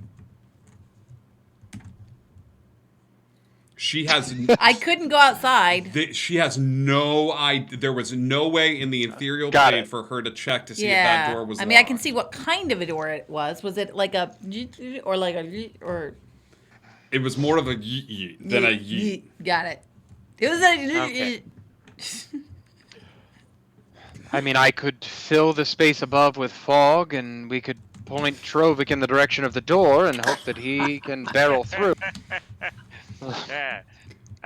S1: She has.
S9: I couldn't go outside.
S1: She has no idea. There was no way in the ethereal
S12: Got
S1: plane
S12: it.
S1: for her to check to see if that door was
S9: I mean, I can
S1: locked.
S9: see what kind of a door it was. Was it like a or like a or?
S1: It was more of a yeet than a yeet.
S9: Got it. It was a.
S12: Okay. I mean, I could fill the space above with fog, and we could point Trovic in the direction of the door and hope that he can barrel through.
S5: Yeah,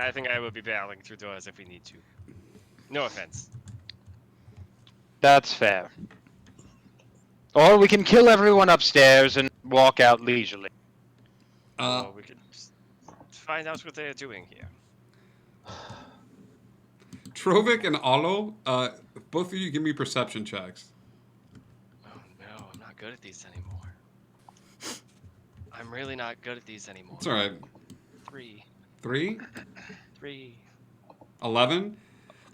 S5: I think I will be barreling through doors if we need to. No offense.
S12: That's fair. Or we can kill everyone upstairs and walk out leisurely.
S5: Or we could just find out what they are doing here.
S1: Trovic and Olo, both of you give me perception checks.
S5: Oh no, I'm not good at these anymore. I'm really not good at these anymore.
S1: It's all right.
S5: 3.
S1: 3?
S5: 3.
S1: 11?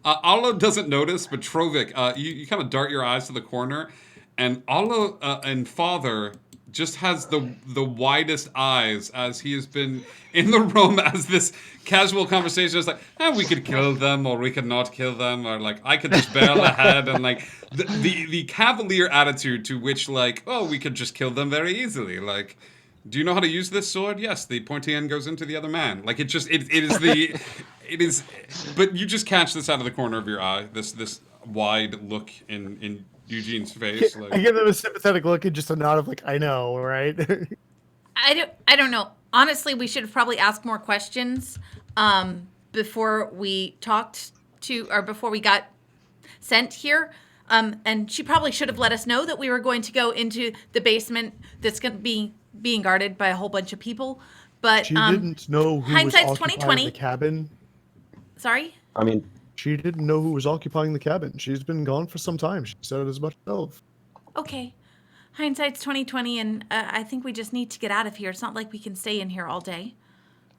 S1: Olo doesn't notice, but Trovic, you kind of dart your eyes to the corner, and Olo and Father just has the widest eyes as he has been in the room as this casual conversation is like, we could kill them or we could not kill them, or like I could just barrel ahead, and like the cavalier attitude to which like, we could just kill them very easily. Like, do you know how to use this sword? Yes, the pointy end goes into the other man. Like it is but you just catch this out of the corner of your eye, this wide look in Eugene's face. Like,
S2: I give them a sympathetic look and just a nod of like, I know, right?
S9: I don't know. Honestly, we should have probably asked more questions before we talked to, or before we got sent here. And she probably should have let us know that we were going to go into the basement that's going to be being guarded by a whole bunch of people. But
S2: she didn't know who was
S9: hindsight's
S2: occupying
S9: 20/20.
S2: the cabin.
S9: Sorry?
S10: I mean,
S2: she didn't know who was occupying the cabin. She's been gone for some time. She said it as much herself.
S9: Okay. Hindsight's 20/20, and I think we just need to get out of here. It's not like we can stay in here all day.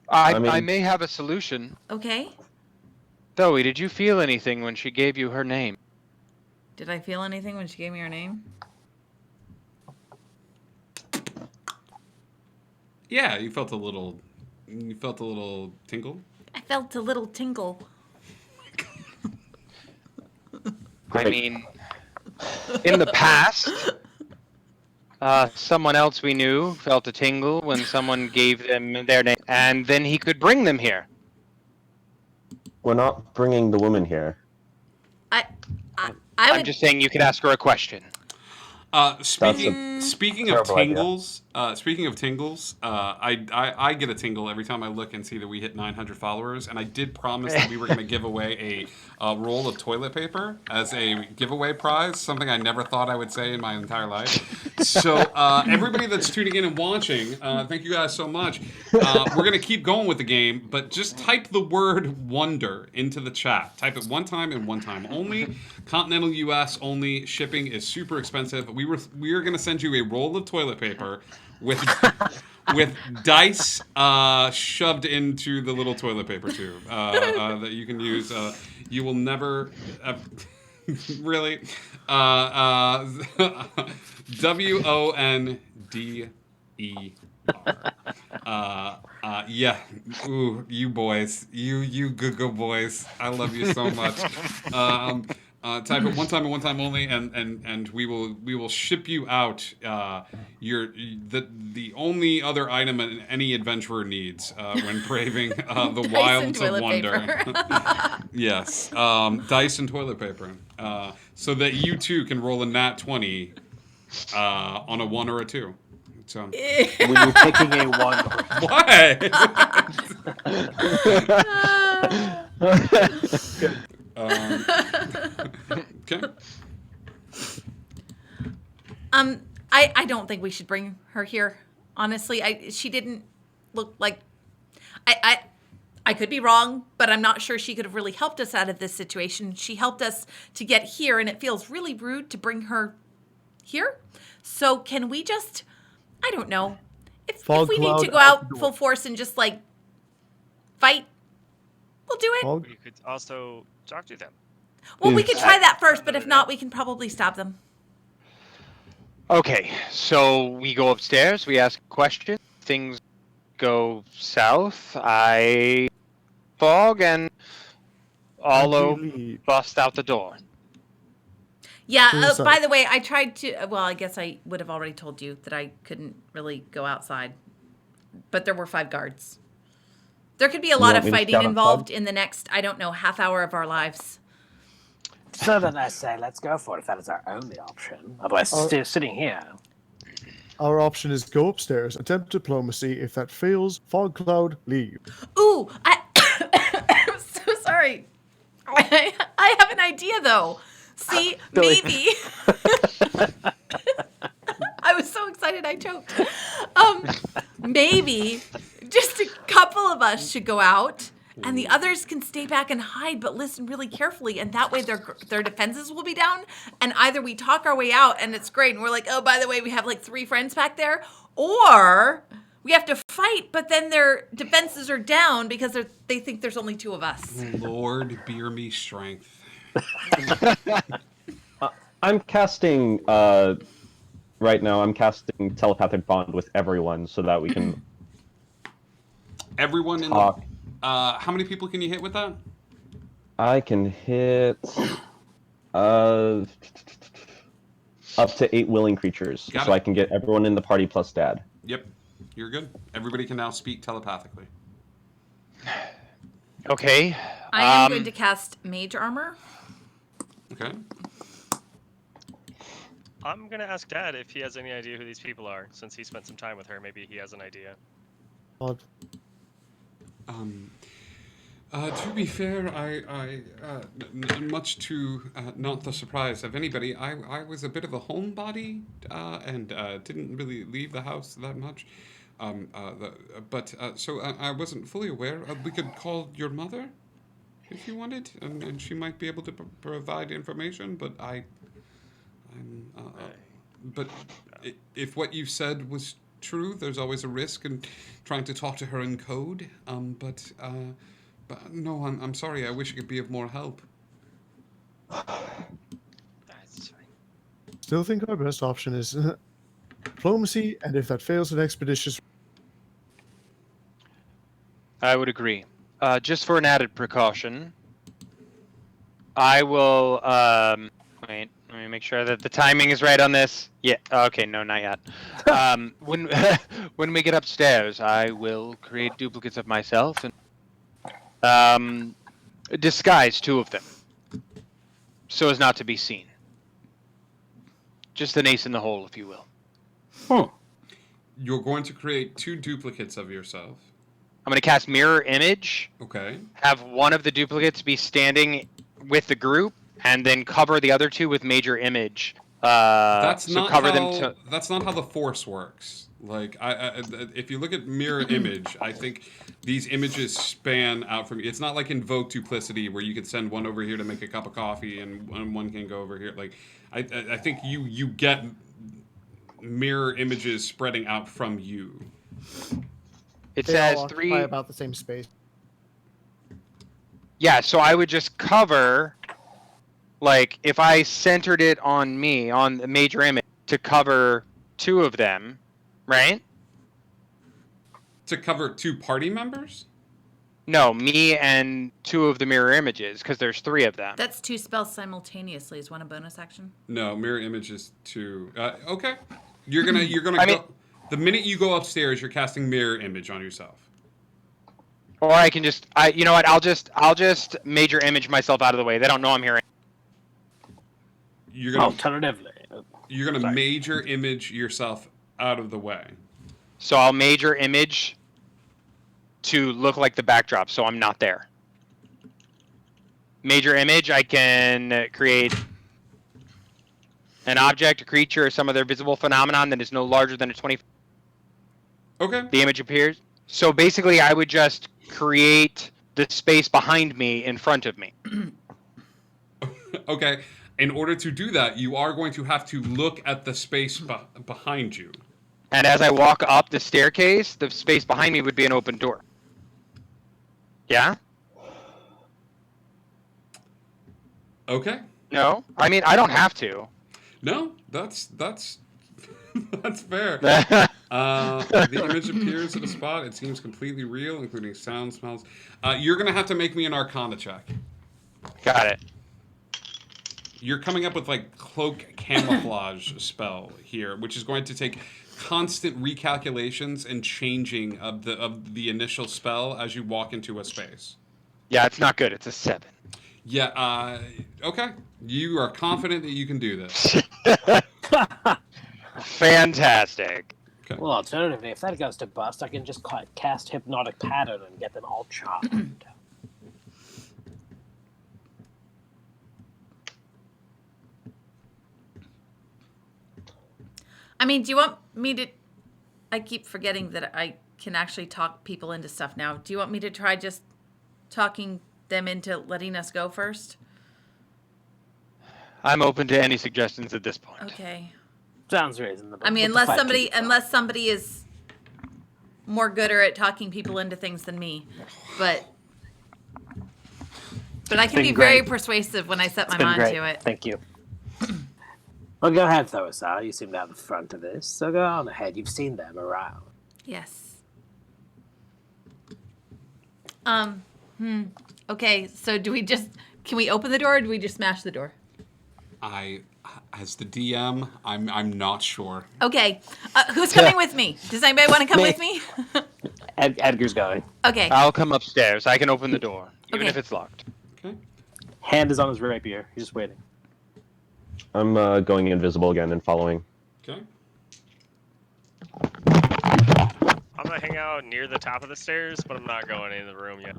S12: I may have a solution.
S9: Okay.
S12: Zoe, did you feel anything when she gave you her name?
S9: Did I feel anything when she gave me her name?
S1: yeah, you felt a little tingle.
S9: I felt a little tingle.
S12: I mean, in the past, someone else we knew felt a tingle when someone gave them their name, and then he could bring them here.
S10: We're not bringing the woman here.
S12: I'm just saying you could ask her a question.
S1: Speaking of
S10: terrible idea.
S1: tingles, I get a tingle every time I look and see that we hit 900 followers, and I did promise that we were going to give away a roll of toilet paper as a giveaway prize, something I never thought I would say in my entire life. So everybody that's tuning in and watching, thank you guys so much. We're going to keep going with the game, but just type the word wonder into the chat. Type it one time and one time only. Continental US only. Shipping is super expensive. We are going to send you a roll of toilet paper with dice shoved into the little toilet paper tube that you can use. You will never really WONDER. Yeah. Ooh, you boys. You good boys. I love you so much. Type it one time and one time only, and we will ship you out the only other item any adventurer needs when braving the wilds of wonder. Yes, dice and toilet paper, so that you too can roll a nat 20 on a 1 or a 2. So
S13: when you're picking a 1.
S1: What? Okay.
S9: I don't think we should bring her here. Honestly, she didn't look like. I could be wrong, but I'm not sure she could have really helped us out of this situation. She helped us to get here, and it feels really rude to bring her here. So can we just? I don't know. If we need to go out full force and just like fight, we'll do it.
S5: You could also talk to them.
S9: Well, we could try that first, but if not, we can probably stop them.
S12: Okay, so we go upstairs, we ask a question, things go south. I fog, and Olo
S2: leave.
S12: bust out the door.
S9: Yeah,
S2: Suicide.
S9: by the way, I tried to. Well, I guess I would have already told you that I couldn't really go outside. But there were 5 guards. There could be a lot
S10: want
S9: of
S10: me to
S9: fighting
S10: scout outside?
S9: involved in the next, I don't know, half hour of our lives.
S13: So then I say, let's go for it if that is our only option. Otherwise, sitting here.
S2: Our option is go upstairs, attempt diplomacy. If that fails, fog cloud, leave.
S9: Ooh, I'm so sorry. I have an idea, though. See,
S13: Billy.
S9: maybe. I was so excited I choked. Maybe just a couple of us should go out, and the others can stay back and hide, but listen really carefully, and that way their defenses will be down. And either we talk our way out, and it's great, and we're like, oh, by the way, we have like 3 friends back there, or we have to fight, but then their defenses are down because they think there's only 2 of us.
S1: Lord, bear me strength.
S10: I'm casting right now. I'm casting telepathic bond with everyone so that we can
S1: Everyone in
S10: talk.
S1: how many people can you hit with that?
S10: I can hit up to 8 willing creatures,
S1: Got
S10: so
S1: it.
S10: I can get everyone in the party plus Dad.
S1: Yep, you're good. Everybody can now speak telepathically.
S12: Okay.
S9: I am going to cast Mage Armor.
S1: Okay.
S11: I'm gonna ask Dad if he has any idea who these people are, since he spent some time with her. Maybe he has an idea.
S2: Odd.
S1: To be fair, much to not the surprise of anybody, I was a bit of a homebody and didn't really leave the house that much. So I wasn't fully aware. We could call your mother if you wanted, and she might be able to provide information. But if what you said was true, there's always a risk in trying to talk to her in code. But no, I'm sorry. I wish I could be of more help.
S2: Still think our best option is diplomacy, and if that fails, an expeditious.
S12: I would agree. Just for an added precaution, I will. Wait, let me make sure that the timing is right on this. Yeah. Okay. No, not yet. When when we get upstairs, I will create duplicates of myself and disguise 2 of them, so as not to be seen. Just an ace in the hole, if you will.
S1: You're going to create 2 duplicates of yourself.
S12: I'm going to cast Mirror Image.
S1: Okay.
S12: Have one of the duplicates be standing with the group, and then cover the other 2 with Major Image.
S1: That's
S12: so
S1: not
S12: cover
S1: how.
S12: them to.
S1: That's not how the Force works. Like, if you look at Mirror Image, I think these images span out from. It's not like Invoke Duplicity where you could send one over here to make a cup of coffee and one can go over here. Like, I think you get mirror images spreading out from you.
S12: It
S2: They
S12: says
S2: all
S12: 3.
S2: occupy about the same space.
S12: Yeah, so I would just cover, like, if I centered it on me, on the Major Image, to cover 2 of them, right?
S1: To cover 2 party members?
S12: No, me and 2 of the mirror images, because there's 3 of them.
S9: That's 2 spells simultaneously. Is one a bonus action?
S1: No, Mirror Image is 2. Okay. You're gonna
S12: I mean-
S1: go. The minute you go upstairs, you're casting Mirror Image on yourself.
S12: Or I can just, you know what? I'll just Major Image myself out of the way. They don't know I'm here.
S1: You're gonna
S13: Alternatively.
S1: You're gonna Major Image yourself out of the way.
S12: So I'll Major Image to look like the backdrop, so I'm not there. Major Image, I can create an object, a creature, or some other visible phenomenon that is no larger than a 20.
S1: Okay.
S12: The image appears. So basically, I would just create the space behind me in front of me.
S1: Okay. In order to do that, you are going to have to look at the space behind you.
S12: And as I walk up the staircase, the space behind me would be an open door. Yeah?
S1: Okay.
S12: No? I mean, I don't have to.
S1: No, that's That's fair. The image appears at a spot. It seems completely real, including sound, smells. You're going to have to make me an Arcana check.
S12: Got it.
S1: You're coming up with like cloak camouflage spell here, which is going to take constant recalculations and changing of the initial spell as you walk into a space.
S12: Yeah, it's not good. It's a 7.
S1: Yeah. Okay. You are confident that you can do this.
S12: Fantastic.
S1: Okay.
S13: Well, alternatively, if that goes to bust, I can just cast Hypnotic Pattern and get them all charmed.
S9: I mean, do you want me to... I keep forgetting that I can actually talk people into stuff now. Do you want me to try just talking them into letting us go first?
S12: I'm open to any suggestions at this point.
S9: Okay.
S13: Sounds reasonable.
S9: I mean, unless somebody is more gooder at talking people into things than me. But I can be very persuasive when I set my mind to it.
S13: Thank you. Well, go ahead, Thoasar. You seem to have the front of this, so go on ahead. You've seen them around.
S9: Yes. Okay, so can we open the door or do we just smash the door?
S1: As the DM, I'm not sure.
S9: Okay, who's coming with me? Does anybody want to come with me?
S13: Edgar's going.
S9: Okay.
S12: I'll come upstairs. I can open the door, even if it's locked.
S1: Okay.
S13: Hand is on his rapier. He's just waiting.
S10: I'm going invisible again and following.
S1: Okay.
S11: I'm gonna hang out near the top of the stairs, but I'm not going into the room yet.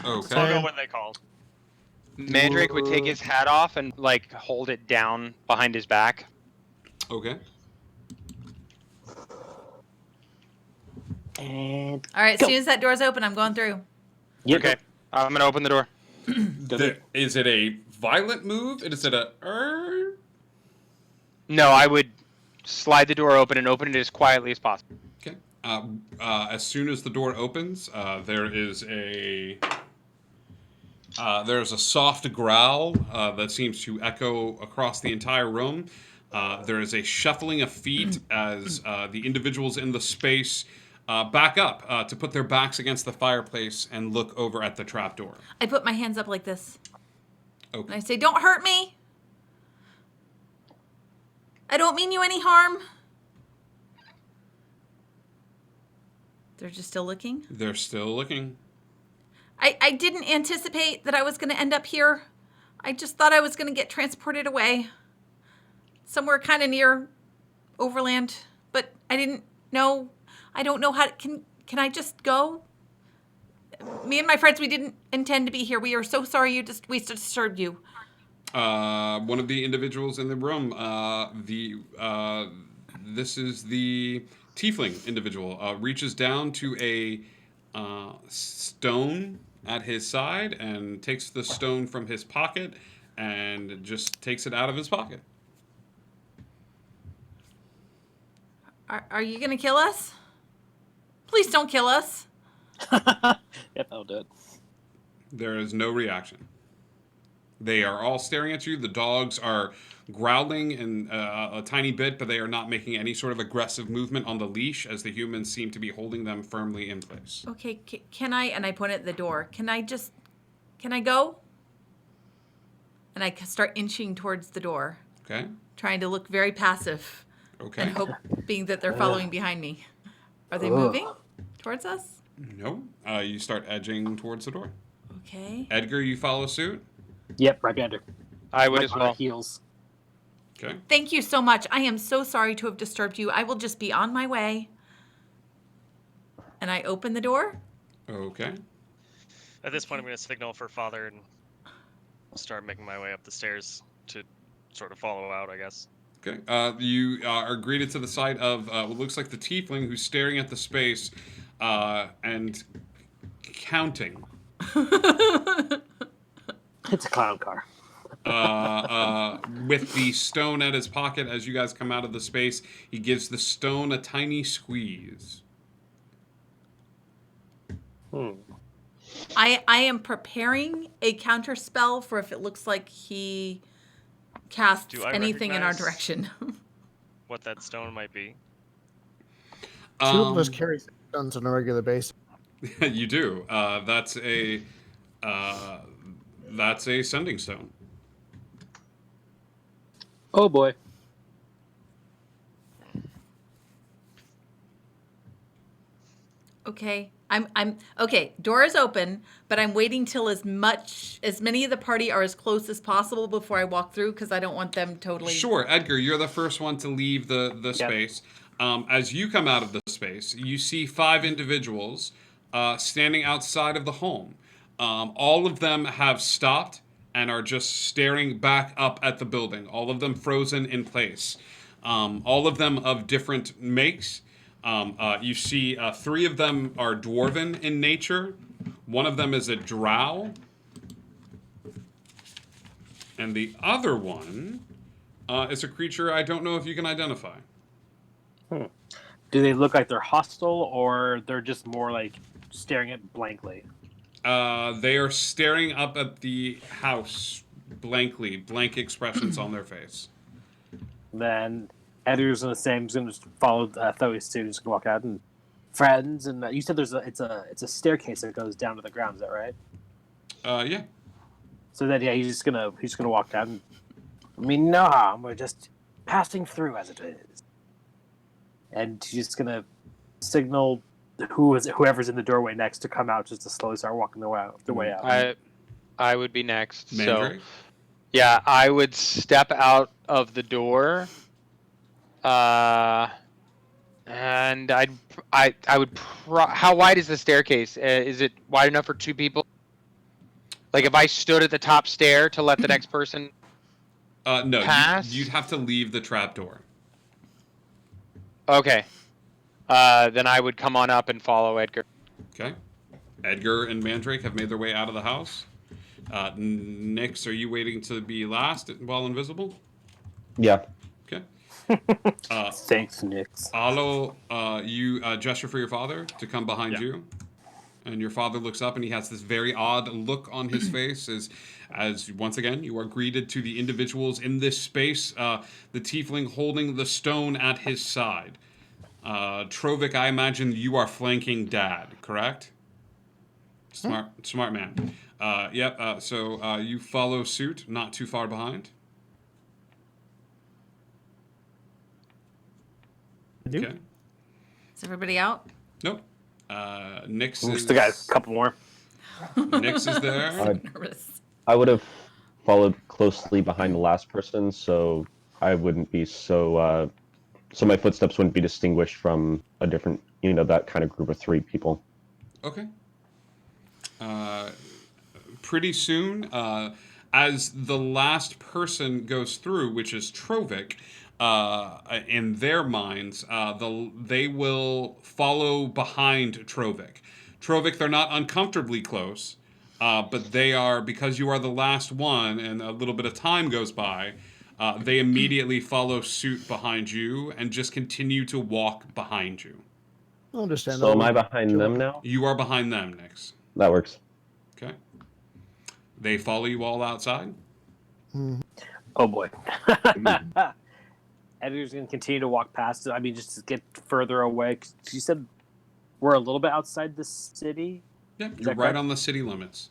S1: Okay.
S11: So I'll go when they call.
S12: Mandrake would take his hat off and like hold it down behind his back.
S1: Okay.
S13: And
S9: all right, as soon as that door's open, I'm going through.
S13: Yep.
S12: Okay, I'm gonna open the door.
S1: Is it a violent move? Is it a?
S12: No, I would slide the door open and open it as quietly as possible.
S1: Okay. As soon as the door opens, there's a soft growl that seems to echo across the entire room. There is a shuffling of feet as the individuals in the space back up to put their backs against the fireplace and look over at the trapdoor.
S9: I put my hands up like this.
S1: Okay.
S9: And I say, "Don't hurt me. I don't mean you any harm." They're just still looking?
S1: They're still looking.
S9: I didn't anticipate that I was going to end up here. I just thought I was going to get transported away. Somewhere kind of near Overland. But I didn't know. I don't know how to... Can I just go? Me and my friends, we didn't intend to be here. We are so sorry we disturbed you.
S1: One of the individuals in the room, this is the tiefling individual, reaches down to a stone at his side and takes the stone from his pocket and just takes it out of his pocket.
S9: Are you going to kill us? Please don't kill us.
S13: Yep, I'll do it.
S1: There is no reaction. They are all staring at you. The dogs are growling in a tiny bit, but they are not making any sort of aggressive movement on the leash as the humans seem to be holding them firmly in place.
S9: Okay, can I, and I point at the door, can I go? And I start inching towards the door.
S1: Okay.
S9: Trying to look very passive.
S1: Okay.
S9: And hoping that they're following behind me. Are they moving towards us?
S1: No. You start edging towards the door.
S9: Okay.
S1: Edgar, you follow suit?
S13: Yep, right behind her.
S12: I would
S13: Right
S12: as
S13: on our
S12: well.
S13: Heels.
S1: Okay.
S9: Thank you so much. I am so sorry to have disturbed you. I will just be on my way. And I open the door.
S1: Okay.
S11: At this point, I'm going to signal for Father and start making my way up the stairs to sort of follow out, I guess.
S1: Okay. You are greeted to the side of what looks like the tiefling who's staring at the space and counting.
S13: It's a clown car.
S1: With the stone at his pocket as you guys come out of the space, he gives the stone a tiny squeeze.
S9: I am preparing a counter spell for if it looks like he casts
S11: Do I
S9: anything in our
S11: recognize-
S9: direction.
S11: what that stone might be?
S2: Two of us carry stones on a regular basis.
S1: You do. That's a sending stone.
S13: Oh boy.
S9: Okay. I'm okay. Door is open, but I'm waiting till as many of the party are as close as possible before I walk through because I don't want them totally.
S1: Sure, Edgar, you're the first one to leave the space. As you come out of the space, you see 5 individuals standing outside of the home. All of them have stopped and are just staring back up at the building. All of them frozen in place. All of them of different makes. You see 3 of them are dwarven in nature. One of them is a drow. And the other one is a creature I don't know if you can identify.
S13: Do they look like they're hostile, or they're just more like staring at blankly?
S1: They are staring up at the house blankly, blank expressions on their face.
S13: Then Edgar's gonna say, he's gonna just follow Thoe's suit. He's gonna walk out and friends. And you said it's a staircase that goes down to the ground. Is that right?
S1: Yeah.
S13: So then, he's gonna walk down. No harm. We're just passing through as it is. And he's just gonna signal whoever's in the doorway next to come out, just to slowly start walking the way out.
S12: I would be next.
S1: Mandrake?
S12: So, yeah, I would step out of the door. And I would. How wide is the staircase? Is it wide enough for 2 people? Like if I stood at the top stair to let the next person
S1: no,
S12: pass?
S1: you'd have to leave the trapdoor.
S12: Okay. Then I would come on up and follow Edgar.
S1: Okay. Edgar and Mandrake have made their way out of the house. Nyx, are you waiting to be last while invisible?
S10: Yeah.
S1: Okay.
S13: Thanks, Nyx.
S1: Alo, you gesture for your father to come behind you. And your father looks up and he has this very odd look on his face as once again you are greeted to the individuals in this space, the tiefling holding the stone at his side. Trovic, I imagine you are flanking Dad, correct? Smart man. Yep, so you follow suit, not too far behind. Okay.
S9: Is everybody out?
S1: Nope. Nyx
S13: We
S1: is...
S13: still got a couple more.
S1: Nyx is there.
S10: I would have followed closely behind the last person, so I wouldn't be so my footsteps wouldn't be distinguished from a different, that kind of group of 3 people.
S1: Okay. Pretty soon, as the last person goes through, which is Trovic, in their minds, they will follow behind Trovic. Trovic, they're not uncomfortably close, but they are, because you are the last one and a little bit of time goes by, they immediately follow suit behind you and just continue to walk behind you.
S2: Understand.
S10: So am I behind them now?
S1: You are behind them, Nyx.
S10: That works.
S1: Okay. They follow you all outside?
S13: Oh boy. Edgar's going to continue to walk past it. I mean, just to get further away. 'Cause you said we're a little bit outside the city?
S1: Yep,
S13: Is
S1: you're
S13: that
S1: right
S13: correct?
S1: on the city limits.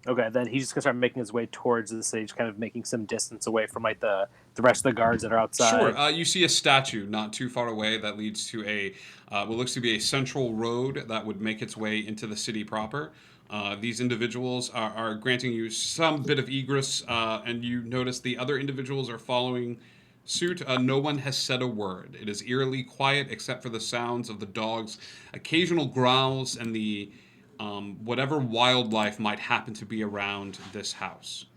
S13: Okay, then he's just going to start making his way towards the city, just kind of making some distance away from like the rest of the guards that are outside.
S1: Sure. You see a statue not too far away that leads to what looks to be a central road that would make its way into the city proper. These individuals are granting you some bit of egress, and you notice the other individuals are following suit. No one has said a word. It is eerily quiet except for the sounds of the dogs' occasional growls and the whatever wildlife might happen to be around this house.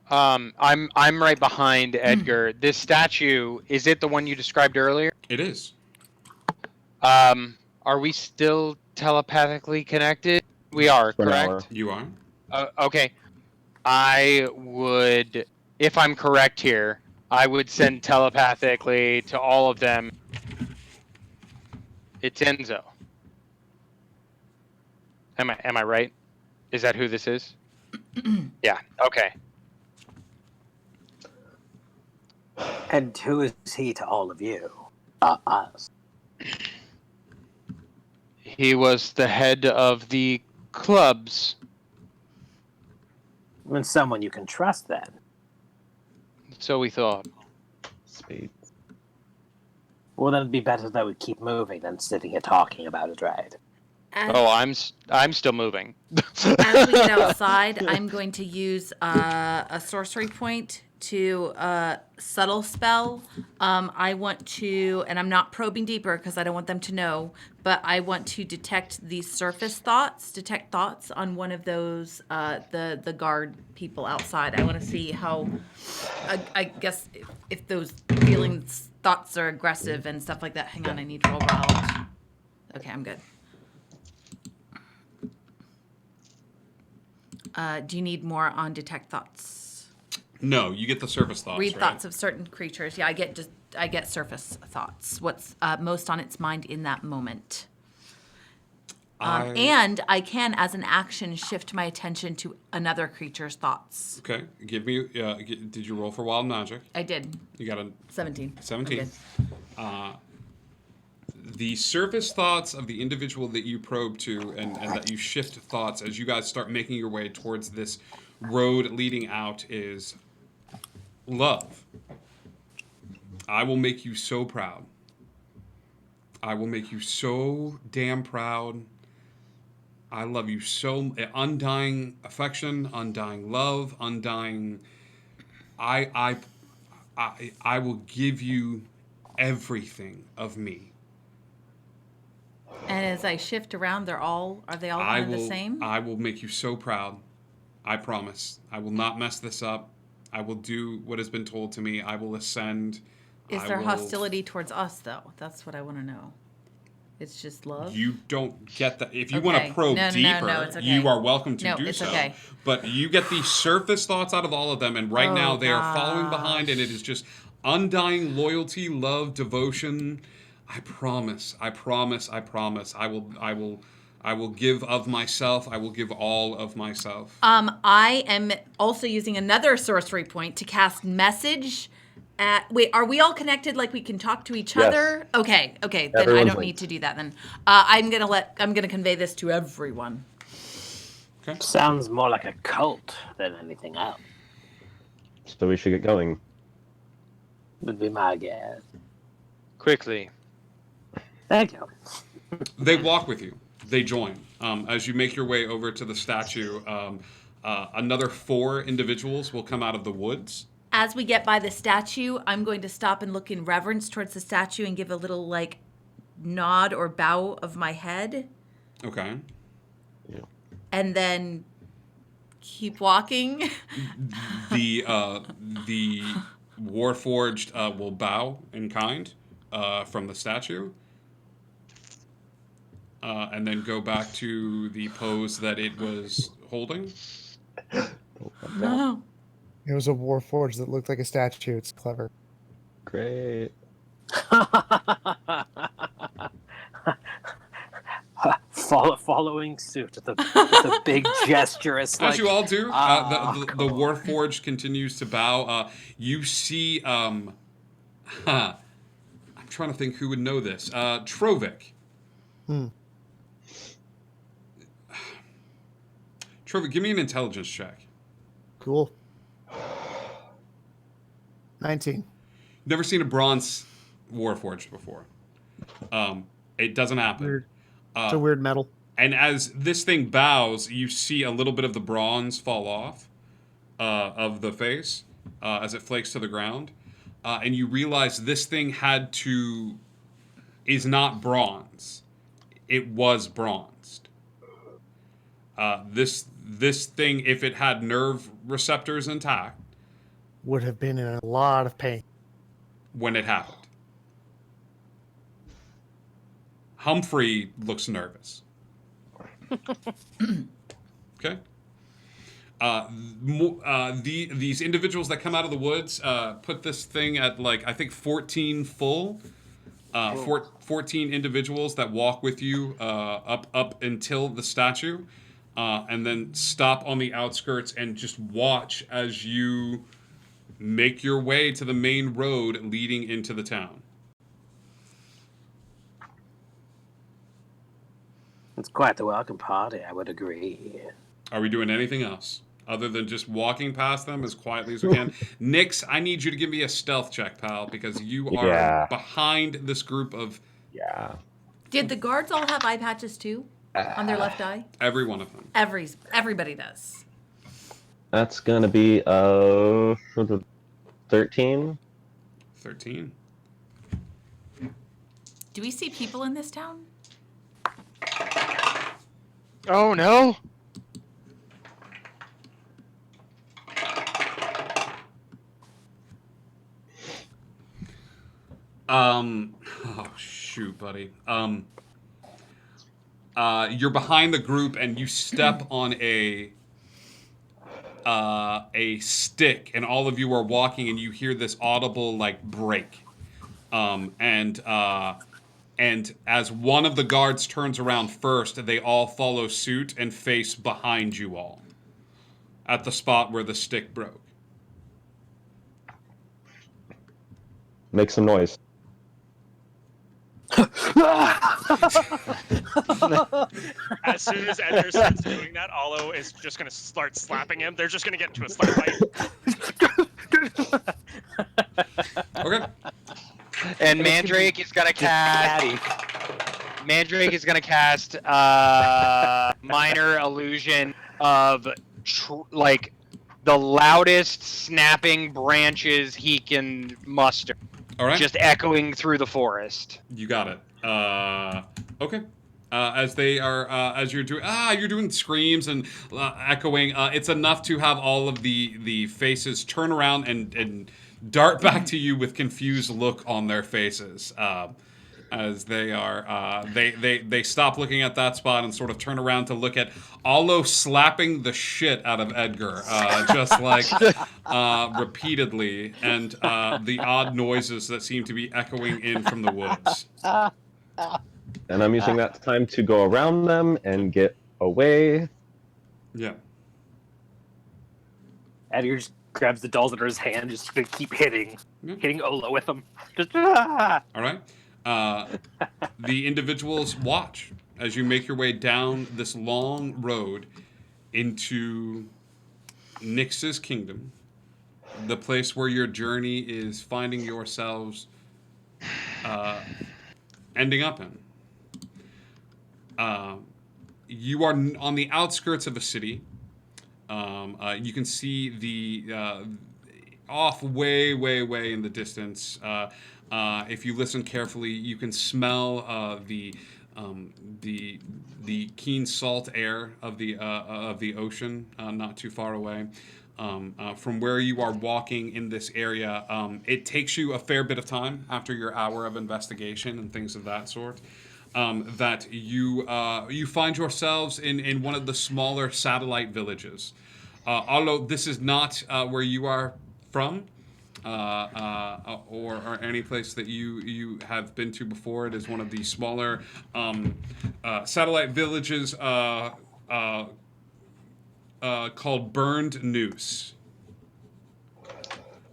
S12: I'm right behind Edgar. This statue, is it the one you described earlier?
S1: It is.
S12: Are we still telepathically connected? We are,
S10: For an
S12: correct?
S10: hour.
S1: You are.
S12: Okay. I would, if I'm correct here, I would send telepathically to all of them. It's Enzo. Am I right? Is that who this is? Yeah. Okay.
S13: And who is he to all of you? Us.
S14: He was the head of the clubs.
S13: And someone you can trust, then.
S14: So we thought.
S10: Sweet.
S13: Well, then it'd be better that we keep moving than sitting here talking about it, right?
S14: Oh, I'm still moving.
S9: As we get outside, I'm going to use a sorcery point to subtle spell. I want to, and I'm not probing deeper because I don't want them to know, but I want to detect the surface thoughts, detect thoughts on one of those, the guard people outside. I want to see how, I guess, if those feelings, thoughts are aggressive and stuff like that. Hang on, I need to roll wild. Okay, I'm good. Do you need more on detect thoughts?
S1: No, you get the surface thoughts.
S9: Read
S1: right?
S9: thoughts of certain creatures. Yeah, I get surface thoughts. What's most on its mind in that moment. And I can, as an action, shift my attention to another creature's thoughts.
S1: Okay, give me. Did you roll for wild magic?
S9: I did.
S1: You got a
S9: 17.
S1: 17. The surface thoughts of the individual that you probe to and that you shift thoughts as you guys start making your way towards this road leading out is love. I will make you so proud. I will make you so damn proud. I love you so. Undying affection, undying love, undying. I will give you everything of me.
S9: And as I shift around, are they all kind of the same?
S1: I will make you so proud. I promise. I will not mess this up. I will do what has been told to me. I will ascend.
S9: Is there hostility towards us, though? That's what I want to know. It's just love?
S1: You don't get that. If you want to probe
S9: No,
S1: deeper,
S9: it's okay.
S1: you are welcome to
S9: No,
S1: do
S9: it's
S1: so.
S9: okay.
S1: But you get the surface thoughts out of all of them, and right now they are following behind, and it is just undying loyalty, love, devotion. I promise. I promise. I promise. I will give of myself. I will give all of myself.
S9: I am also using another sorcery point to cast message. Wait, are we all connected? Like we can talk to each other? Okay. Then
S10: Everyone's
S9: I don't
S10: linked.
S9: need to do that. Then I'm gonna convey this to everyone.
S1: Okay.
S13: Sounds more like a cult than anything else.
S10: So we should get going.
S13: Would be my guess.
S14: Quickly.
S13: Thank you.
S1: They walk with you. They join. As you make your way over to the statue, another 4 individuals will come out of the woods.
S9: As we get by the statue, I'm going to stop and look in reverence towards the statue and give a little like nod or bow of my head.
S1: Okay.
S9: And then keep walking.
S1: The Warforged will bow in kind from the statue. And then go back to the pose that it was holding.
S9: No.
S2: It was a Warforged that looked like a statue. It's clever.
S10: Great.
S13: Following suit with a big gesture. It's
S1: As
S13: like,
S1: you all do, the
S13: cool.
S1: Warforged continues to bow. You see, I'm trying to think who would know this. Trovik. Trovik, give me an intelligence check.
S2: Cool. 19.
S1: Never seen a bronze Warforged before. It doesn't happen.
S2: Weird. It's a weird metal.
S1: And as this thing bows, you see a little bit of the bronze fall off of the face as it flakes to the ground. And you realize this thing is not bronze. It was bronzed. This thing, if it had nerve receptors intact,
S2: Would have been in a lot of pain.
S1: when it happened. Humphrey looks nervous. Okay. These individuals that come out of the woods put this thing at I think 14 full. 14 individuals that walk with you up until the statue, and then stop on the outskirts and just watch as you make your way to the main road leading into the town.
S13: It's quite the welcome party, I would agree.
S1: Are we doing anything else other than just walking past them as quietly as we can? Nix, I need you to give me a stealth check, pal, because you are
S10: Yeah.
S1: behind this group of
S9: Did the guards all have eye patches too on their left eye?
S1: every one of them.
S9: Everybody does.
S10: That's gonna be 13.
S1: 13.
S9: Do we see people in this town?
S12: Oh no!
S1: Oh shoot, buddy. You're behind the group and you step on a stick, and all of you are walking, and you hear this audible like break. And as one of the guards turns around first, they all follow suit and face behind you all at the spot where the stick broke.
S10: Make some noise.
S11: As soon as Edgar starts doing that, Olo is just going to start slapping him. They're just going to get into a slap fight.
S1: Okay.
S12: And Mandrake is gonna cast. Mandrake is gonna cast minor illusion of like the loudest snapping branches he can muster.
S1: All right.
S12: Just echoing through the forest.
S1: You got it. Okay. As they are, as you're doing screams and echoing. It's enough to have all of the faces turn around and dart back to you with confused look on their faces. As they are, they stop looking at that spot and sort of turn around to look at Olo slapping the shit out of Edgar, just like repeatedly, and the odd noises that seem to be echoing in from the woods.
S10: And I'm using that time to go around them and get away.
S1: Yeah.
S13: Edgar just grabs the dolls under his hand, just to keep hitting Olo with them. Just,
S1: All right. The individuals watch as you make your way down this long road into Nyx's kingdom, the place where your journey is finding yourselves ending up in. You are on the outskirts of a city. You can see the off way in the distance. If you listen carefully, you can smell the keen salt air of the ocean not too far away. From where you are walking in this area, it takes you a fair bit of time after your hour of investigation and things of that sort. That you find yourselves in one of the smaller satellite villages. Although this is not where you are from, or any place that you have been to before. It is one of the smaller satellite villages called Burned Noose.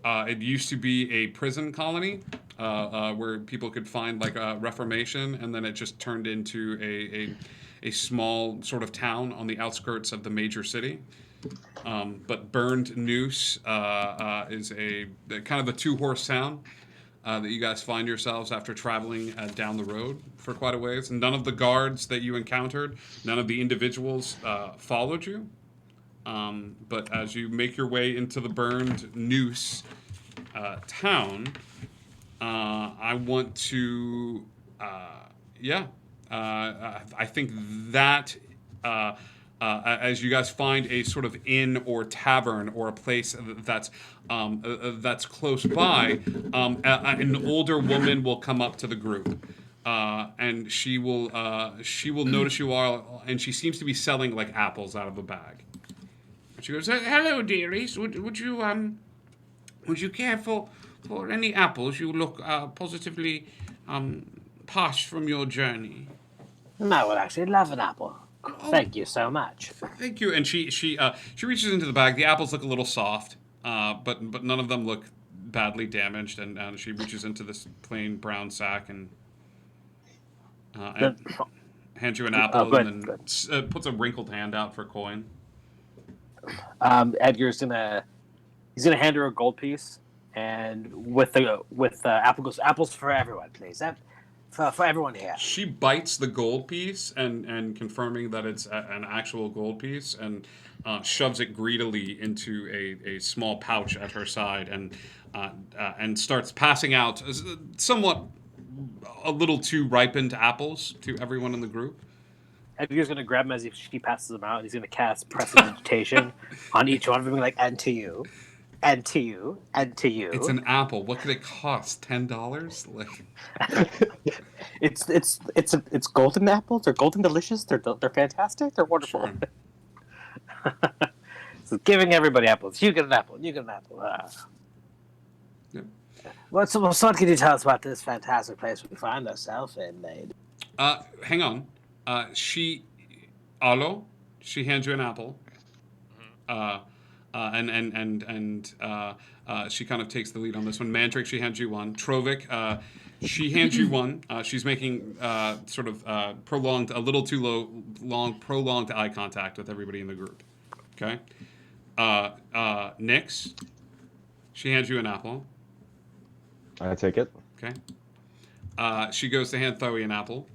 S1: It used to be a prison colony where people could find like a reformation, and then it just turned into a small sort of town on the outskirts of the major city. But Burned Noose is a kind of a two-horse town that you guys find yourselves after traveling down the road for quite a ways. And none of the guards that you encountered, none of the individuals followed you. But as you make your way into the Burned Noose town, I want to, I think that as you guys find a sort of inn or tavern or a place that's close by, an older woman will come up to the group, and she will notice you all, and she seems to be selling like apples out of a bag. She goes, "Hello, dearies. Would you care for any apples? You look positively parched from your journey."
S13: I would actually love an apple. Thank you so much.
S1: Thank you. And she reaches into the bag. The apples look a little soft, but none of them look badly damaged, and she reaches into this plain brown sack and hands you an apple, and then puts a wrinkled hand out for coin.
S13: Edgar's gonna hand her a gold piece, and with apple goes, apples for everyone, please. For everyone here.
S1: She bites the gold piece and confirming that it's an actual gold piece, and shoves it greedily into a small pouch at her side, and starts passing out somewhat a little too ripened apples to everyone in the group.
S13: Edgar's gonna grab them as if she passes them out, and he's gonna cast prestidigitation on each one of them, like, and to you. And to you, and to you.
S1: It's an apple. What could it cost? $10? Like,
S13: it's golden apples. They're golden delicious. They're fantastic. They're wonderful. Sure. So giving everybody apples. You get an apple. You get an apple.
S1: Yep.
S13: So what can you tell us about this fantastic place we find ourselves in, lady?
S1: Hang on. She hands you an apple. She kind of takes the lead on this one. Mandrake, she hands you one. Trovik, she hands you one. She's making prolonged eye contact with everybody in the group. Okay. Nyx, she hands you an apple.
S10: I take it.
S1: Okay. She goes to hand Thoe an apple.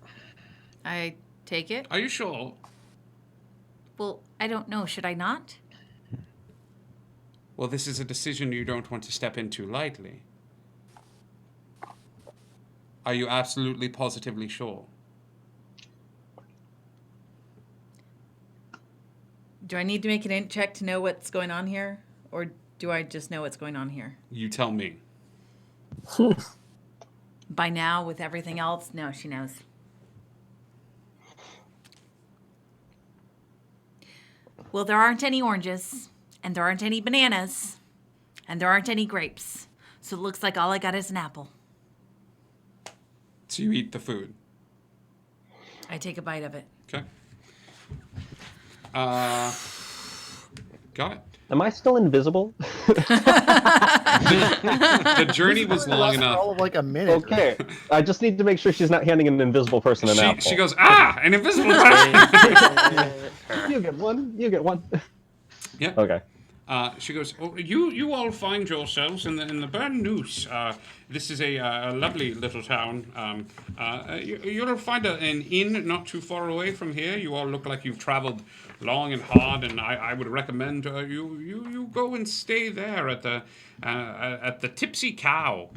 S9: I take it.
S1: Are you sure?
S9: Well, I don't know. Should I not?
S1: Well, this is a decision you don't want to step into lightly. Are you absolutely positively sure?
S9: Do I need to make an int check to know what's going on here? Or do I just know what's going on here?
S1: You tell me.
S9: By now, with everything else, no, she knows. Well, there aren't any oranges. And there aren't any bananas. And there aren't any grapes. So it looks like all I got is an apple.
S1: So you eat the food.
S9: I take a bite of it.
S1: Okay. Got it.
S10: Am I still invisible?
S1: The journey was long enough.
S2: All of like a minute.
S10: Okay. I just need to make sure she's not handing an invisible person an apple.
S1: She goes, an invisible person!
S10: You get one. You get one.
S1: Yeah.
S10: Okay.
S1: She goes, you all find yourselves in the Burn Noose. This is a lovely little town. You'll find an inn not too far away from here. You all look like you've traveled long and hard, and I would recommend you go and stay there at the Tipsy Cow.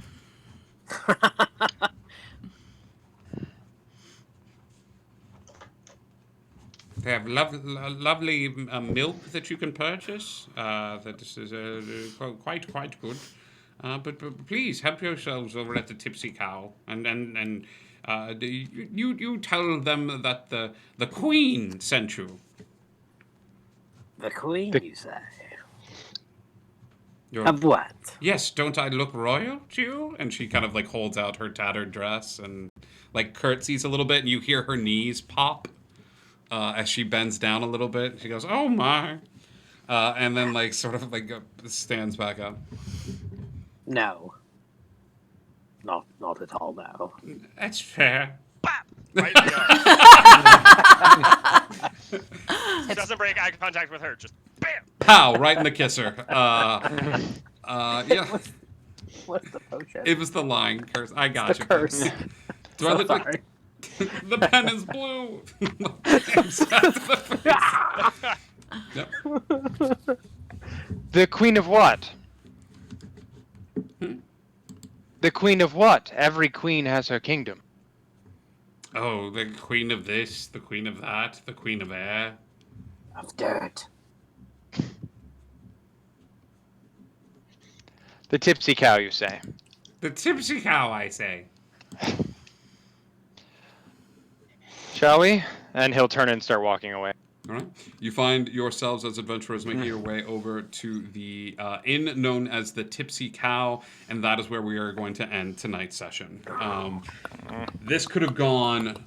S1: They have lovely milk that you can purchase. That is quite good. But please help yourselves over at the Tipsy Cow, and you tell them that the Queen sent you.
S13: The Queen, you say?
S1: Of
S13: what?
S1: Yes, don't I look royal to you? And she kind of like holds out her tattered dress and like curtsies a little bit, and you hear her knees pop. As she bends down a little bit, she goes, "Oh my," and then like sort of like stands back up.
S13: No, not at all. No,
S1: that's fair.
S11: Right there. Doesn't break eye contact with her. Just bam.
S1: Pow! Right in the kisser. Yeah.
S13: What's the potion?
S1: It was the line curse. I got
S13: It's
S1: you.
S13: the curse.
S1: Do I look like the pen is blue? Yep.
S14: The Queen of what? The Queen of what? Every queen has her kingdom.
S1: Oh, the Queen of this, the Queen of that, the Queen of air.
S13: Of dirt.
S14: The Tipsy Cow, you say?
S1: The Tipsy Cow, I say.
S14: Shall we? And he'll turn and start walking away.
S1: All right. You find yourselves as adventurers making your way over to the inn known as the Tipsy Cow, and that is where we are going to end tonight's session. This could have gone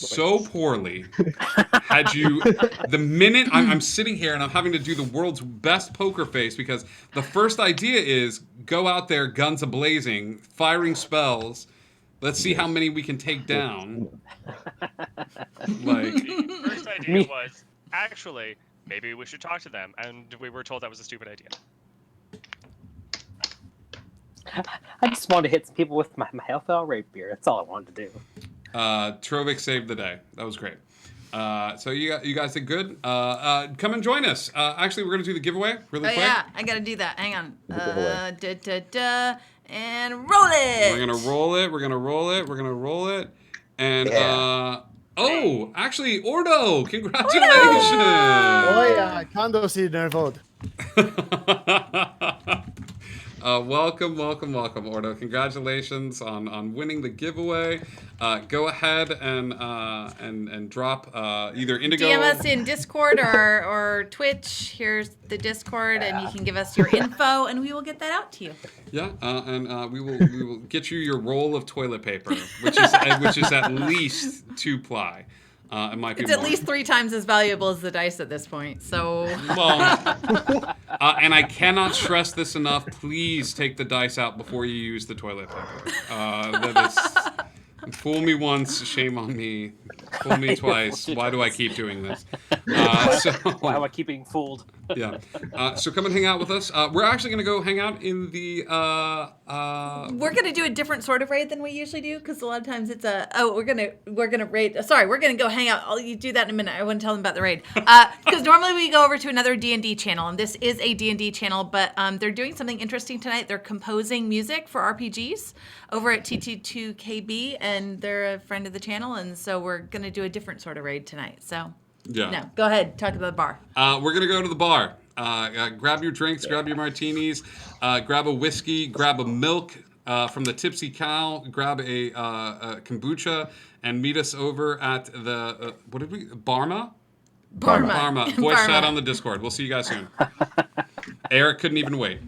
S1: so poorly had you. The minute I'm sitting here and I'm having to do the world's best poker face because the first idea is go out there, guns a-blazing, firing spells. Let's see how many we can take down. Like,
S11: The first idea was, actually, maybe we should talk to them, and we were told that was a stupid idea.
S13: I just wanted to hit some people with my Hellfell rapier. That's all I wanted to do.
S1: Trovik saved the day. That was great. So you guys did good. Come and join us. Actually, we're going to do the giveaway really quick.
S9: Yeah, I got to do that. Hang on. And roll it.
S1: We're going to roll it. We're going to roll it. We're going to roll it. And, actually, Ordo, congratulations.
S2: Oh, yeah. Kando si nervod.
S1: Welcome, Ordo. Congratulations on winning the giveaway. Go ahead and drop either Indigo.
S9: DM us in Discord or Twitch. Here's the Discord, and you can give us your info, and we will get that out to you.
S1: Yeah, and we will get you your roll of toilet paper, which is at least 2-ply. It might be
S9: It's at
S1: more.
S9: least 3 times as valuable as the dice at this point. So.
S1: Well, and I cannot stress this enough. Please take the dice out before you use the toilet paper. That is, fool me once, shame on me. Fool me twice. Why do I keep doing this?
S13: Why am I keep being fooled?
S1: Yeah. So come and hang out with us. We're actually going to go hang out in the.
S9: We're gonna do a different sort of raid than we usually do because a lot of times it's we're gonna raid. Sorry, we're gonna go hang out. You do that in a minute. I want to tell them about the raid because normally we go over to another D&D channel, and this is a D&D channel, but they're doing something interesting tonight. They're composing music for RPGs over at TT2KB, and they're a friend of the channel, and so we're gonna do a different sort of raid tonight. So.
S1: Yeah.
S9: No, go ahead. Talk about the bar.
S1: We're going to go to the bar. Grab your drinks, grab your martinis, grab a whiskey, grab a milk from the Tipsy Cow, grab a kombucha, and meet us over at the, what did we, Barma?
S9: Barma.
S1: Voice
S9: Barma.
S1: chat on the Discord. We'll see you guys soon. Eric couldn't even wait.